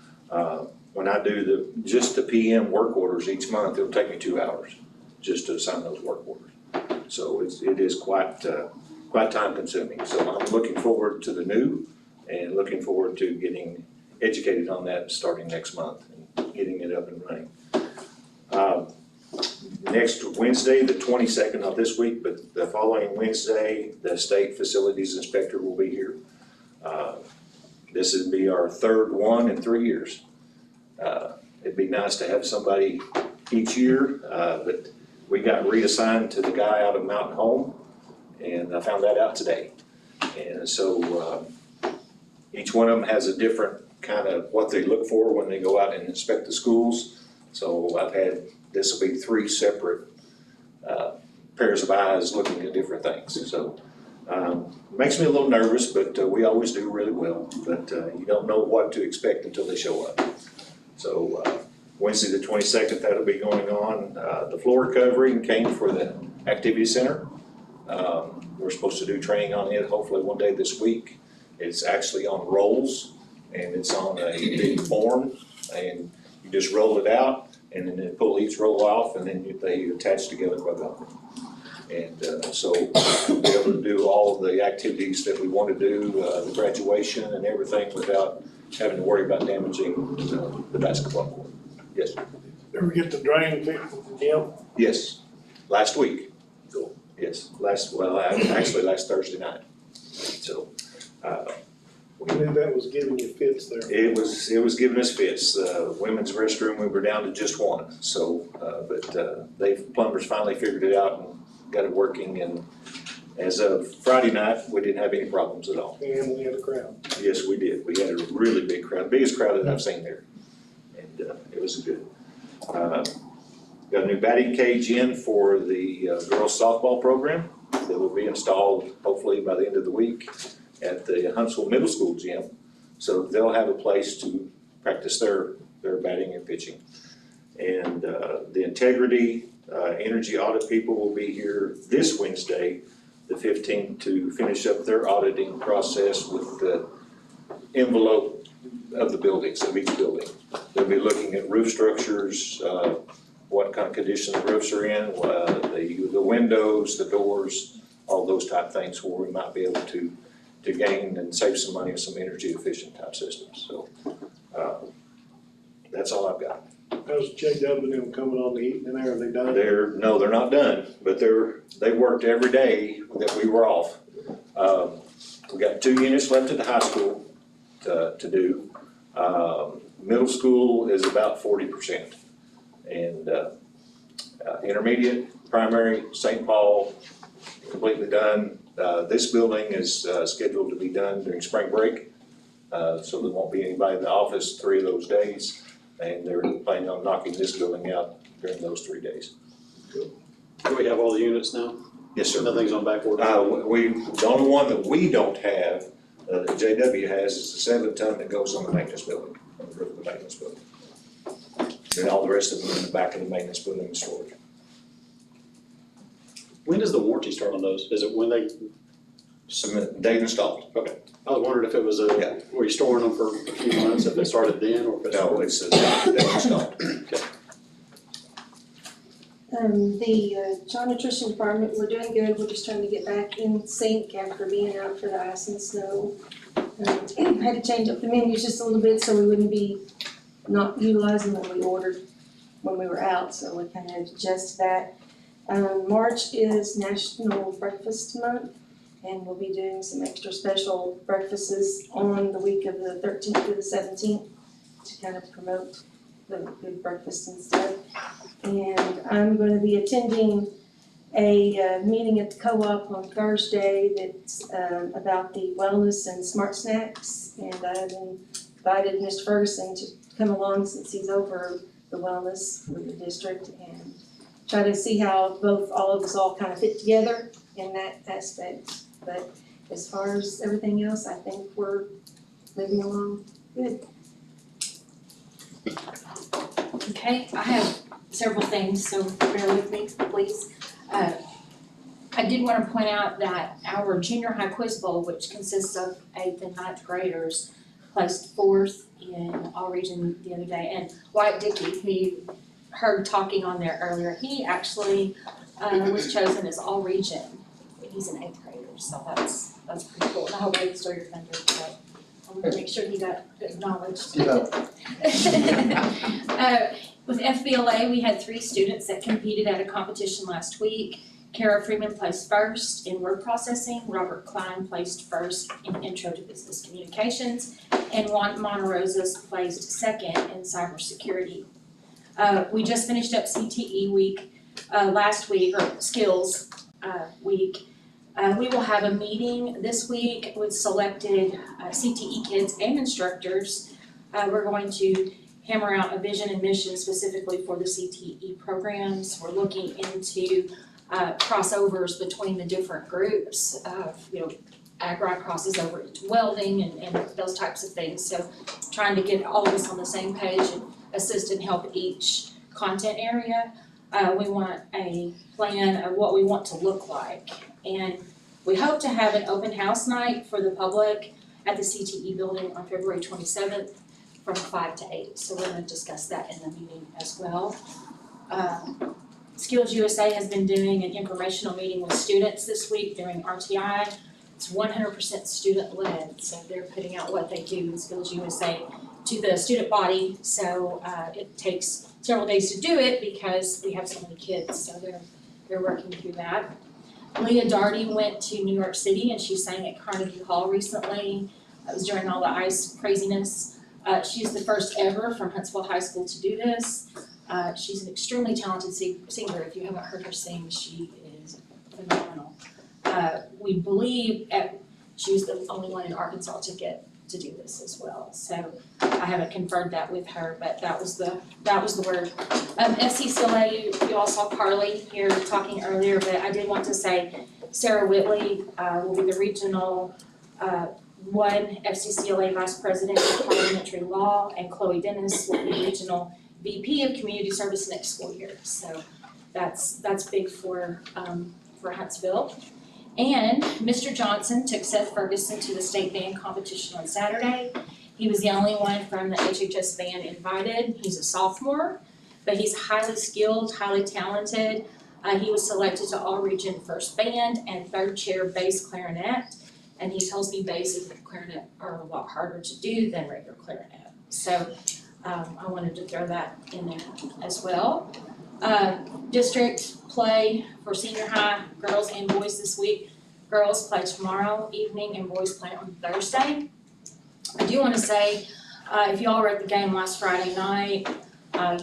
when I do just the PM work orders each month, it'll take me 2 hours just to assign those work orders. So it is quite time consuming. So I'm looking forward to the new and looking forward to getting educated on that starting next month and getting it up and running. Next Wednesday, the 22nd, not this week, but the following Wednesday, the state facilities inspector will be here. This would be our third one in 3 years. It'd be nice to have somebody each year, but we got reassigned to the guy out of Mountain Home, and I found that out today. And so each one of them has a different kind of what they look for when they go out and inspect the schools. So this will be 3 separate pairs of eyes looking at different things. So makes me a little nervous, but we always do really well. But you don't know what to expect until they show up. So Wednesday the 22nd, that'll be going on. The floor covering came for the activity center. We're supposed to do training on it hopefully one day this week. It's actually on rolls and it's on a big form, and you just roll it out and then they pull each roll off and then they attach together by velcro. And so we'll be able to do all of the activities that we want to do, the graduation and everything without having to worry about damaging the basketball court. Yes. Ever get the drain fixed at the gym? Yes, last week. Cool. Yes, actually last Thursday night. So We knew that was giving you fits there. it was giving us fits. Women's restroom, we were down to just one. So, but plumbers finally figured it out and got it working. And as of Friday night, we didn't have any problems at all. And we had a crowd. Yes, we did. We had a really big crowd, biggest crowd that I've seen there. And it was good. Got a new batting cage in for the girls softball program that will be installed hopefully by the end of the week at the Huntsville Middle School gym. So they'll have a place to practice their batting and pitching. And the integrity energy audit people will be here this Wednesday, the 15th, to finish up their auditing process with the envelope of the buildings, of each building. They'll be looking at roof structures, what kind of condition the roofs are in, the windows, the doors, all those type things where we might be able to gain and save some money with some energy efficient type systems. So that's all I've got. How's JW and them coming on the heat and air? Are they done? No, they're not done, but they worked every day that we were off. We got 2 units left at the high school to do. Middle school is about 40%. And intermediate, primary, St. Paul, completely done. This building is scheduled to be done during spring break. So there won't be anybody in the office 3 of those days. And they're planning on knocking this building out during those 3 days. Do we have all the units now? Yes, sir. Nothing's on back order? The only one that we don't have, that JW has, is the 7-ton that goes on the maintenance building, on the roof of the maintenance building. And all the rest of them in the back of the maintenance building and storage. When does the warranty start on those? Is it when they Submit, date installed. I was wondering if it was were you storing them for a few months, if they started then, or if it's. No, it's a date installed. The child nutrition department, we're doing good, we're just trying to get back in sync after being out for the ice and snow. Had to change up the menus just a little bit so we wouldn't be not utilizing what we ordered when we were out, so we kind of adjusted that. March is National Breakfast Month, and we'll be doing some extra special breakfasts on the week of the 13th through the 17th to kind of promote the good breakfast and stuff. And I'm going to be attending a meeting at the co-op on Thursday that's about the wellness and smart snacks. And I've invited Mr. Ferguson to come along since he's over the wellness with the district and try to see how all of us all kind of fit together in that aspect. But as far as everything else, I think we're moving along good. Okay, I have several things, so bear with me, please. I did want to point out that our junior high quiz bowl, which consists of 8th and 9th graders, placed 4th in all region the other day. And Wyatt Dickey, who you heard talking on there earlier, he actually was chosen as all region. He's an 8th grader, so that's pretty cool. And I hope I stole your thunder, but I want to make sure he got acknowledged. With FBLA, we had 3 students that competed at a competition last week. Kara Freeman placed first in word processing, Robert Klein placed first in intro to business communications, and Juan Monterosas placed second in cybersecurity. We just finished up CTE week last week, or skills week. We will have a meeting this week with selected CTE kids and instructors. We're going to hammer out a vision and mission specifically for the CTE programs. We're looking into crossovers between the different groups. Agri crosses over into welding and those types of things. So trying to get all of us on the same page and assist and help each content area. We want a plan of what we want to look like. And we hope to have an open house night for the public at the CTE building on February 27th from 5 to 8. So we're going to discuss that in the meeting as well. Skills USA has been doing an informational meeting with students this week during RTI. It's 100% student-led, so they're putting out what they do in Skills USA to the student body. So it takes several days to do it because we have so many kids, so they're working through that. Leah Darty went to New York City and she sang at Carnegie Hall recently. It was during all the ICE craziness. She's the first ever from Huntsville High School to do this. She's an extremely talented singer. If you haven't heard her sing, she is phenomenal. We believe she was the only one in Arkansas to get to do this as well. So I haven't confirmed that with her, but that was the word. FCCLA, you all saw Carly here talking earlier, but I did want to say Sarah Whitley will be the regional 1 FCCLA Vice President of Parliamentary Law, and Chloe Dennis will be regional VP of Community Service next school year. So that's big for Huntsville. And Mr. Johnson took Seth Ferguson to the state band competition on Saturday. He was the only one from the HHS band invited. He's a sophomore, but he's highly skilled, highly talented. He was selected to all region first band and third chair bass clarinet. And he tells me bass and clarinet are a lot harder to do than regular clarinet. So I wanted to throw that in there as well. District play for senior high girls and boys this week. Girls play tomorrow evening and boys play on Thursday. I do want to say, if y'all were at the game last Friday night,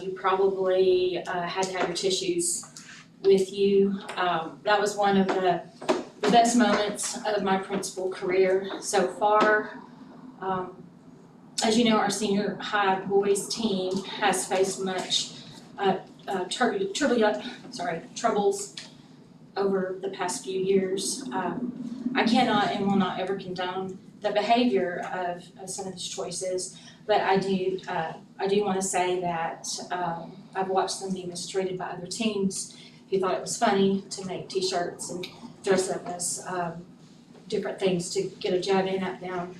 you probably had to have your tissues with you. That was one of the best moments of my principal career so far. As you know, our senior high boys team has faced much troubles over the past few years. I cannot and will not ever condone the behavior of some of these choices, but I do want to say that I've watched them be mistreated by other teams who thought it was funny to make t-shirts and dress up as different things to get a jab in at them.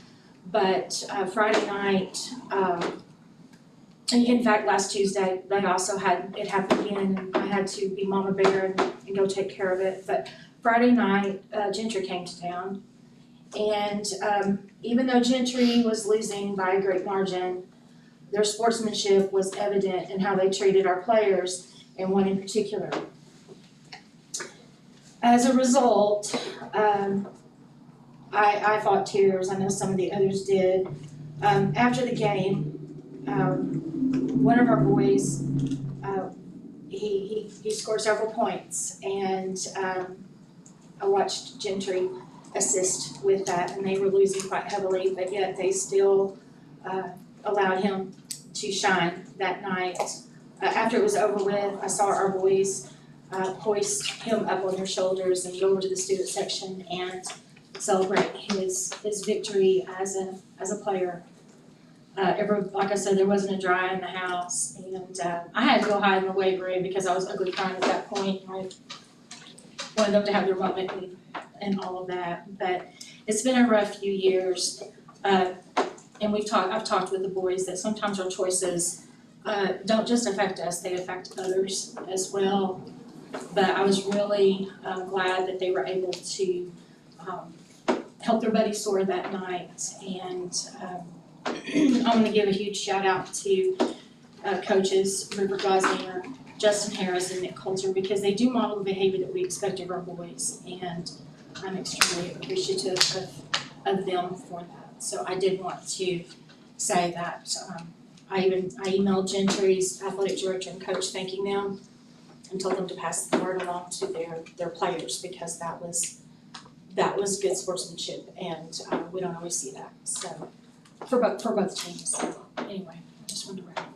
But Friday night, and in fact, last Tuesday, they also had, it happened again, and I had to be mama bear and go take care of it. But Friday night, Gentry came to town. And even though Gentry was losing by a great margin, their sportsmanship was evident in how they treated our players, and one in particular. As a result, I fought tears. I know some of the others did. After the game, one of our boys, he scored several points, and I watched Gentry assist with that, and they were losing quite heavily, but yet they still allowed him to shine that night. After it was over with, I saw our boys hoist him up on their shoulders and go over to the student section and celebrate his victory as a player. Like I said, there wasn't a dry eye in the house, and I had to go hide in the weight room because I was ugly crying at that point. I wanted them to have their moment and all of that, but it's been a rough few years. And I've talked with the boys that sometimes our choices don't just affect us, they affect others as well. But I was really glad that they were able to help their buddy soar that night. And I'm gonna give a huge shout out to coaches River Goslinger, Justin Harris, and Nick Coulter, because they do model the behavior that we expect of our boys, and I'm extremely appreciative of them for that. So I did want to say that. I emailed Gentry's athletic director and coach thanking them and told them to pass the word along to their players, because that was good sportsmanship, and we don't always see that. So for both teams. So anyway, I just wanted to wrap up.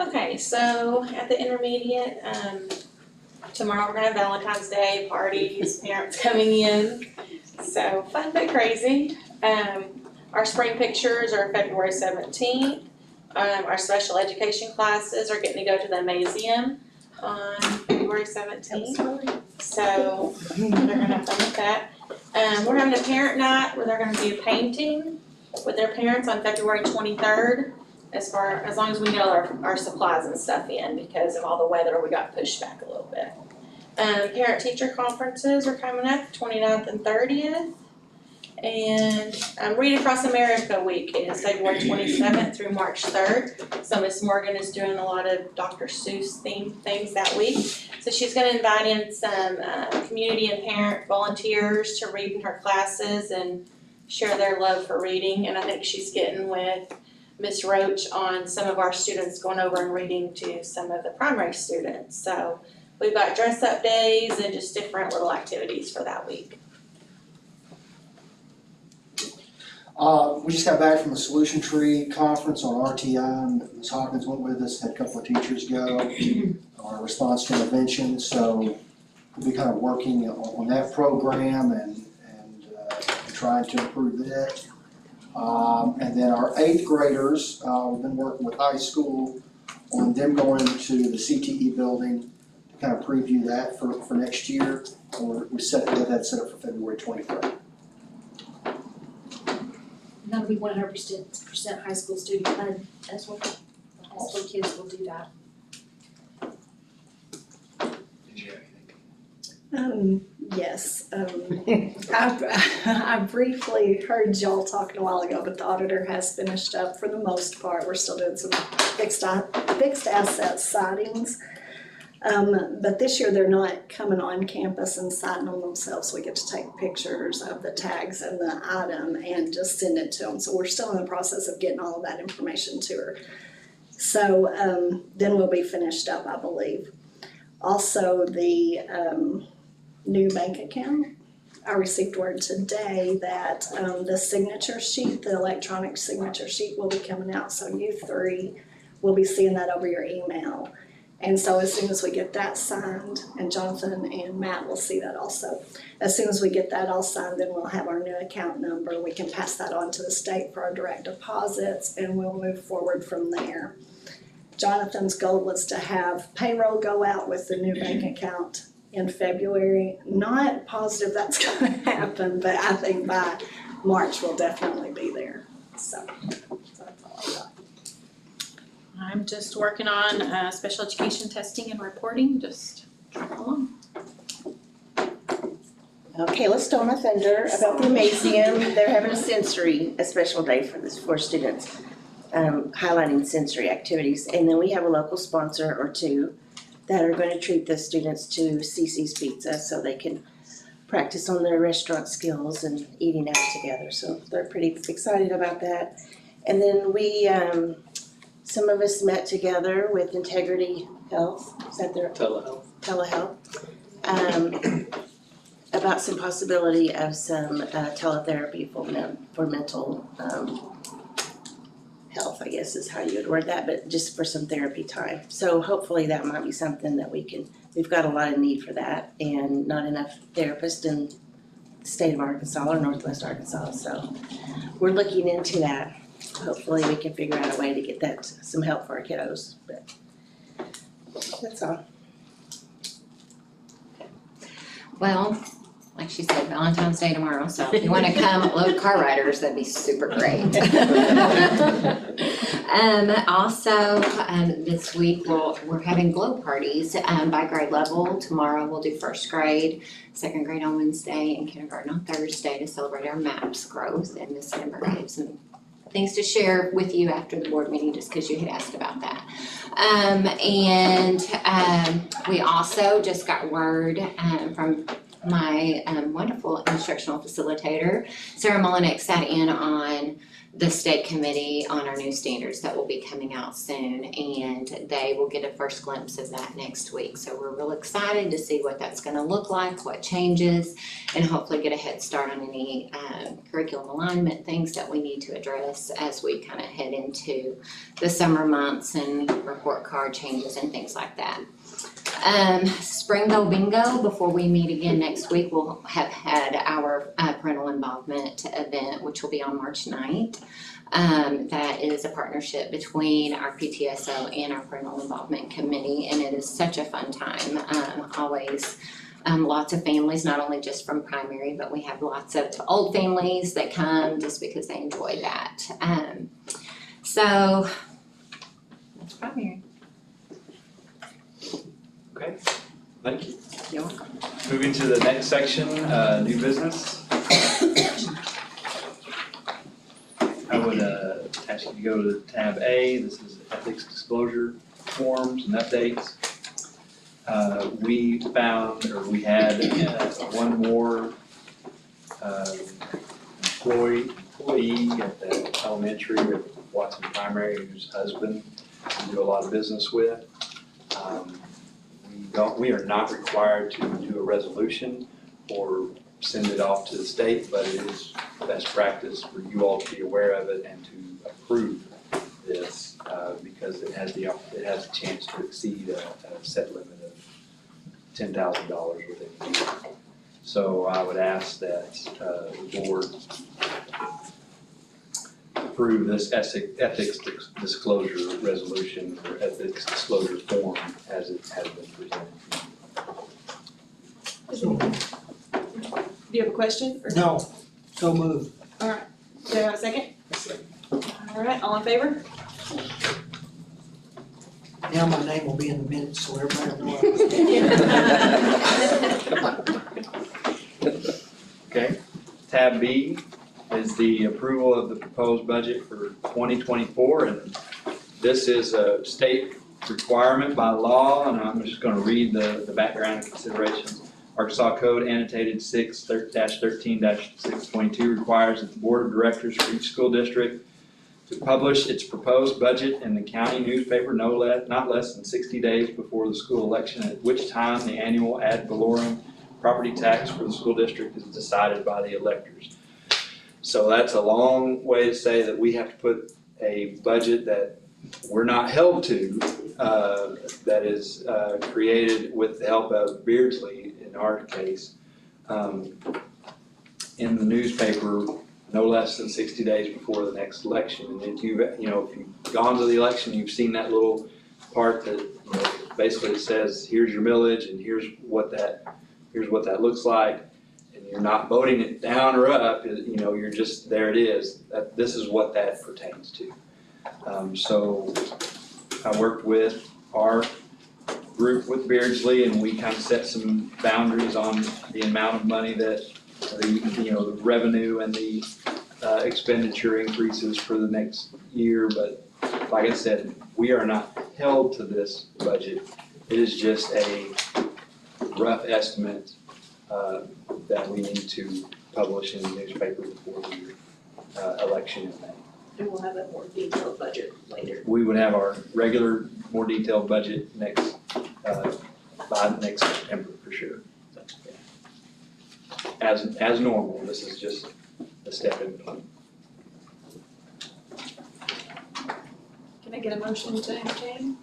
Okay, so at the intermediate, tomorrow we're gonna have Valentine's Day parties, parents coming in. So fun but crazy. Our spring pictures are February 17th. Our special education classes are getting to go to the museum on February 17th. So they're gonna have fun with that. We're having a parent night where they're gonna do painting with their parents on February 23rd. As long as we get all our supplies and stuff in, because of all the weather, we got pushed back a little bit. Parent-teacher conferences are coming up, 29th and 30th. And Read Across America Week is February 27th through March 3rd. So Miss Morgan is doing a lot of Dr. Seuss themed things that week. So she's gonna invite in some community and parent volunteers to read in her classes and share their love for reading. And I think she's getting with Miss Roach on some of our students going over and reading to some of the primary students. So we've got dress up days and just different little activities for that week. We just got back from the Solution Tree Conference on RTI, and Ms. Hawkins went with us, had a couple of teachers go, our response to intervention, so we'll be kind of working on that program and trying to improve it. And then our 8th graders, we've been working with high school on them going to the CTE building to kind of preview that for next year. And we set that set up for February 23rd. And that'll be 100% high school student led as well. The high school kids will do that. Yes, I briefly heard y'all talking a while ago, but the auditor has finished up for the most part. We're still doing some fixed asset sightings. But this year they're not coming on campus and sighting them themselves. We get to take pictures of the tags and the item and just send it to them. So we're still in the process of getting all of that information to her. So then we'll be finished up, I believe. Also, the new bank account. I received word today that the signature sheet, the electronic signature sheet will be coming out. So you three will be seeing that over your email. And so as soon as we get that signed, and Jonathan and Matt will see that also, as soon as we get that all signed, then we'll have our new account number. We can pass that on to the state for our direct deposits, and we'll move forward from there. Jonathan's goal was to have payroll go out with the new bank account in February. Not positive that's gonna happen, but I think by March we'll definitely be there, so that's all I got. I'm just working on special education testing and reporting, just trucking along. Okay, let's start my thunder about the Amazium. They're having a special day for students, highlighting sensory activities. And then we have a local sponsor or two that are going to treat the students to CC's Pizza so they can practice on their restaurant skills and eating out together. So they're pretty excited about that. And then we, some of us met together with Integrity Health, is that their? Telehealth. About some possibility of some teletherapy for mental health, I guess is how you would word that, but just for some therapy time. So hopefully that might be something that we've got a lot of need for that and not enough therapists in the state of Arkansas or Northwest Arkansas. So we're looking into that. Hopefully we can figure out a way to get that some help for our kiddos, but that's all. Well, like she said, Valentine's Day tomorrow, so if you wanna come load car riders, that'd be super great. Also, this week, we're having glow parties, by grade level. Tomorrow we'll do first grade, second grade on Wednesday, and kindergarten on Thursday to celebrate our MAPS growth. And Miss Amber gave some things to share with you after the board meeting, just because you had asked about that. We also just got word, from my wonderful instructional facilitator, Sarah Mullinex, sat in on the state committee on our new standards that will be coming out soon, and they will get a first glimpse of that next week. So we're real excited to see what that's gonna look like, what changes, and hopefully get a head start on any curriculum alignment things that we need to address as we kind of head into the summer months and report card changes and things like that. Springville Bingo, before we meet again next week, we'll have had our parental involvement event, which will be on March 9th. That is a partnership between our PTSO and our parental involvement committee, and it is such a fun time. Always lots of families, not only just from primary, but we have lots of old families that come just because they enjoy that. So that's primary. Okay, thank you. You're welcome. Moving to the next section, new business. I would ask you to go to tab A. This is ethics disclosure forms and updates. We had one more employee at the elementary at Watson Primary, whose husband we do a lot of business with. We are not required to do a resolution or send it off to the state, but it is best practice for you all to be aware of it and to approve this because it has a chance to exceed a set limit of $10,000 within a year. So I would ask that the board approve this ethics disclosure resolution or ethics disclosure form as it has been presented. Do you have a question? Or- No, so moved. Alright, do I have a second? Alright, all in favor? Now my name will be in the minutes, so everybody will know. Okay, tab B is the approval of the proposed budget for 2024, and this is a state requirement by law, and I'm just gonna read the background and considerations. Arkansas Code annotated 6-13-622 requires that the Board of Directors for each school district to publish its proposed budget in the county newspaper not less than 60 days before the school election, at which time the annual ad valorem property tax for the school district is decided by the electors. So that's a long way to say that we have to put a budget that we're not held to, that is created with the help of Beardsley, in our case, in the newspaper no less than 60 days before the next election. And if you've gone to the election, you've seen that little part that basically says, here's your millage and here's what that looks like. And you're not voting it down or up, you know, you're just, there it is. This is what that pertains to. So I worked with our group with Beardsley, and we kind of set some boundaries on the amount of money that the revenue and the expenditure increases for the next year. But like I said, we are not held to this budget. It is just a rough estimate that we need to publish in the newspaper before the election in May. And we'll have a more detailed budget later. We would have our regular, more detailed budget by next September for sure. As normal, this is just a step in plan. Can I get a motion to entertain?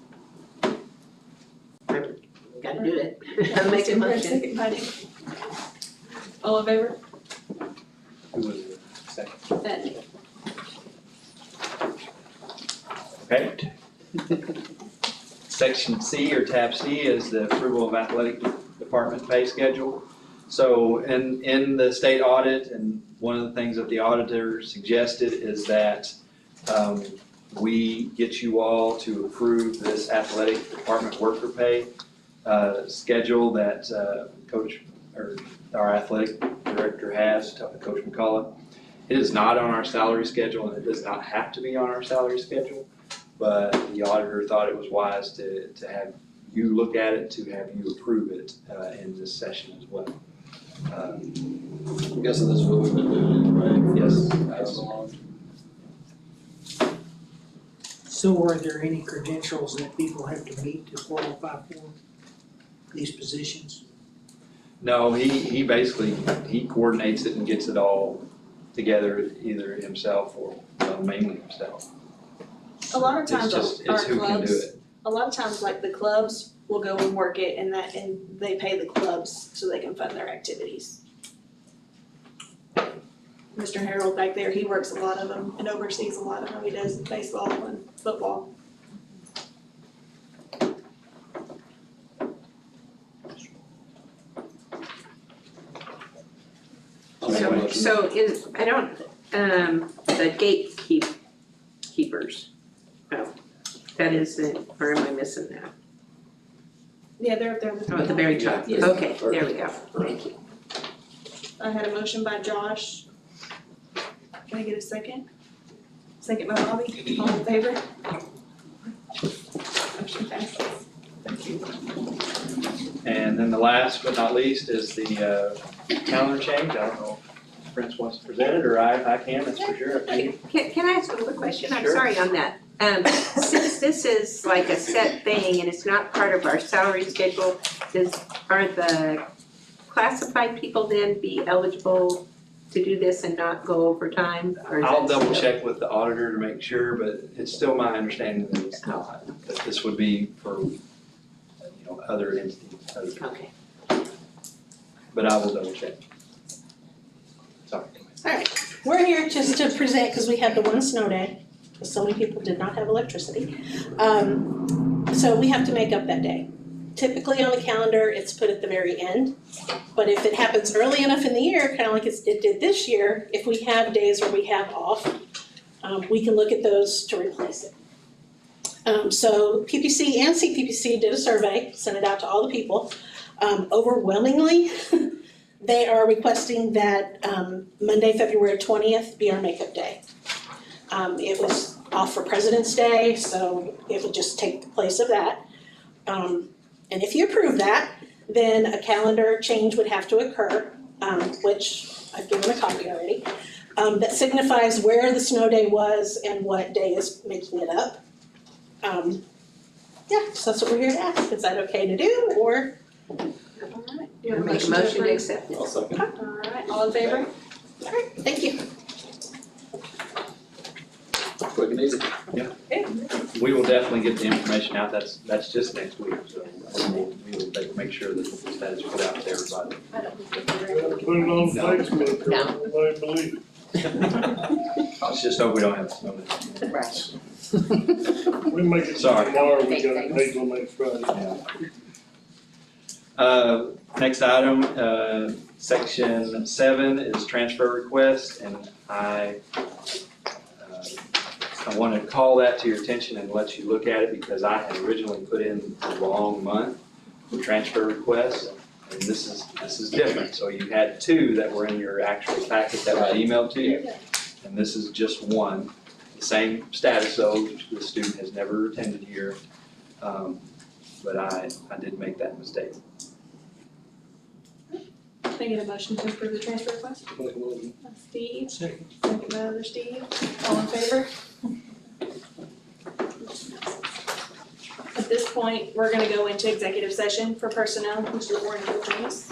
Gotta do it. Make a motion. Second by Nick. All in favor? Who was the second? That. Okay. Section C, or tab C, is the approval of athletic department pay schedule. So in the state audit, and one of the things that the auditor suggested is that we get you all to approve this athletic department worker pay schedule that our athletic director has, Coach McCullough. It is not on our salary schedule, and it does not have to be on our salary schedule. But the auditor thought it was wise to have you look at it, to have you approve it in this session as well. I'm guessing this is what we've been doing, right? Yes. So are there any credentials that people have to meet to qualify for these positions? No, he basically, he coordinates it and gets it all together, either himself or mainly himself. A lot of times It's our who can do clubs, it. a lot of times like the clubs will go and work it and they pay the clubs so they can fund their activities. Mr. Harold back there, he works a lot of them and oversees a lot of them. He does baseball and football. So the gatekeepers, oh, that isn't, or am I missing that? Yeah, they're up there. Oh, at the very top, Yes. okay, there we go, thank you. I had a motion by Josh. Can I get a second? Second by Bobby, all in favor? Motion passes. Thank you. And then the last but not least is the calendar change. I don't know if Prince wants to present it, or I can, that's for sure. Can I ask a quick question? I'm Sure. sorry on that. Since this is like a set thing and it's not part of our salary schedule, are the classified people then be eligible to do this and not go overtime? Or is I'll that double still- check with the auditor to make sure, but it's still my understanding that it's not. That this would be for, other entities, other people. Okay. But I will double check. Sorry. Alright, we're here just to present, because we had the one snow day, because so many people did not have electricity. So we have to make up that day. Typically on the calendar, it's put at the very end, but if it happens early enough in the year, kind of like it did this year, if we have days where we have off, we can look at those to replace it. So PPC and CPPC did a survey, sent it out to all the people. Overwhelmingly, they are requesting that Monday, February 20th be our makeup day. It was off for President's Day, so it would just take the place of that. And if you approve that, then a calendar change would have to occur, which I've given a copy already, that signifies where the snow day was and what day is making it up. Yeah, so that's what we're here to ask. Is that okay to do, or? Alright, you have a Make a motion to accept it. I'll second. Alright, all in favor? Alright, thank you. Quick and easy. We will definitely get the information out. That's just next week, so we will make sure that that is put out to everybody. I don't think Put it on Facebook, No. everybody believe it. Let's just hope we don't have snow. Right. We We make it Sorry. tomorrow, we got it paid till next Friday. Next item, section 7 is transfer request, and I want to call that to your attention and let you look at it because I had originally put in the wrong month for transfer requests, and this is different. So you had 2 that were in your actual packet that was emailed to you, and this is just 1. The same status though, the student has never attended here, but I did make that mistake. Can I get a motion to approve the transfer request? Make a motion. Steve, Second. second by other Steve, all in favor? At this point, we're gonna go into executive session for personnel, Mr. Warren will join us.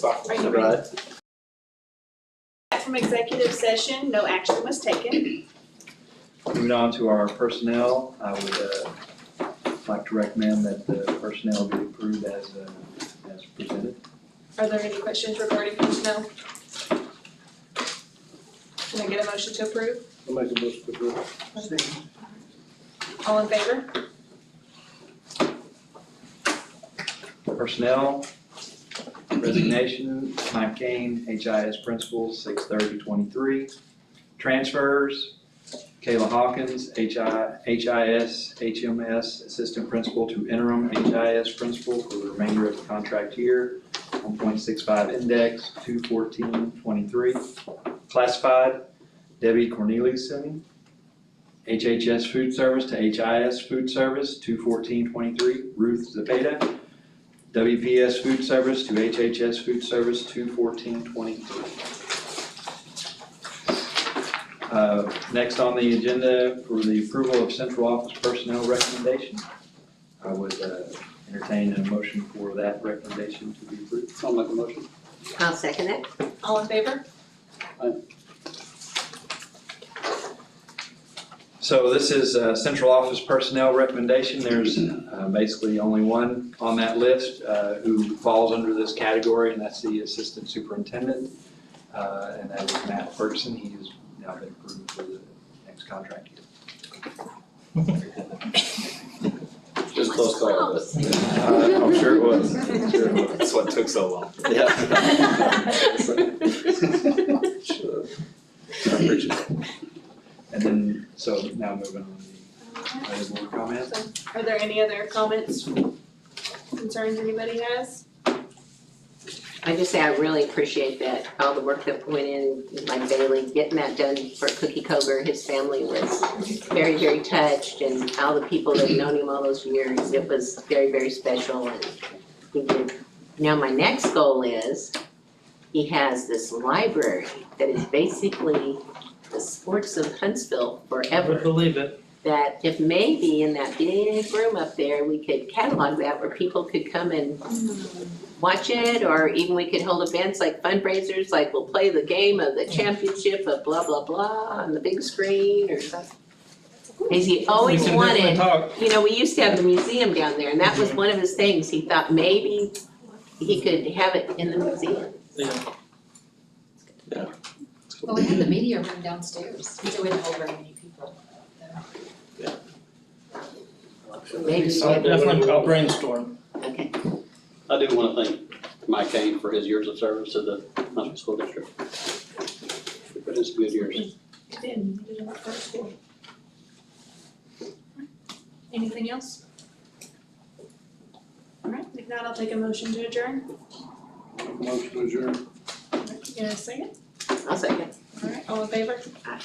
Are you ready? Back from executive session, no action was taken. Moving on to our personnel, I would like to recommend that the personnel be approved as presented. Are there any questions regarding personnel? Can I get a motion to approve? I'll make a motion to approve. All in favor? Personnel, resignation, Mike Kane, HIS Principal, 6/30/23. Transfers, Kayla Hawkins, HIS HMS Assistant Principal to Interim HIS Principal for the remainder of the contract year, 1.65 index, 2/14/23. Classified, Debbie Corneliuson, HHS Food Service to HIS Food Service, 2/14/23. Ruth Zepeda, WPS Food Service to HHS Food Service, 2/14/23. Next on the agenda for the approval of central office personnel recommendation. I would entertain a motion for that recommendation to be approved. I'll make a motion. I'll second it. All in favor? So this is central office personnel recommendation. There's basically only one on that list who falls under this category, and that's the assistant superintendent. And that is Matt Ferguson. He has now been approved for the next contract year. It was a close call, but. I'm sure it was. That's what took so long. Yeah. I appreciate it. And then, so now moving on to the other board comments. Are there any other comments, concerns anybody has? I just say I really appreciate that, all the work that went in, like Bailey, getting that done for Cookie Coger. His family was very, very touched, and all the people that have known him all those years, it was very, very special, and he did. Now my next goal is, he has this library that is basically the sports of Huntsville forever. Would believe it. That if maybe in that big room up there, we could catalog that where people could come and watch it, or even we could hold events like fundraisers, like we'll play the game of the championship of blah, blah, blah on the big screen or something. Cause he always We can wanted, definitely talk. you know, we used to have the museum down there, and that was one of his things. He thought maybe he could have it in the museum. Yeah. Well, we have the media room downstairs, so we don't hold very many people. Maybe. I'll brainstorm. Okay. I do want to thank Mike Kane for his years of service to the Huntsville School District. He put in some good years. You did it on the first school. Anything else? All right, if not, I'll take a motion to adjourn. Motion to adjourn. You gonna second? I'll second. All right, all in favor? Aye.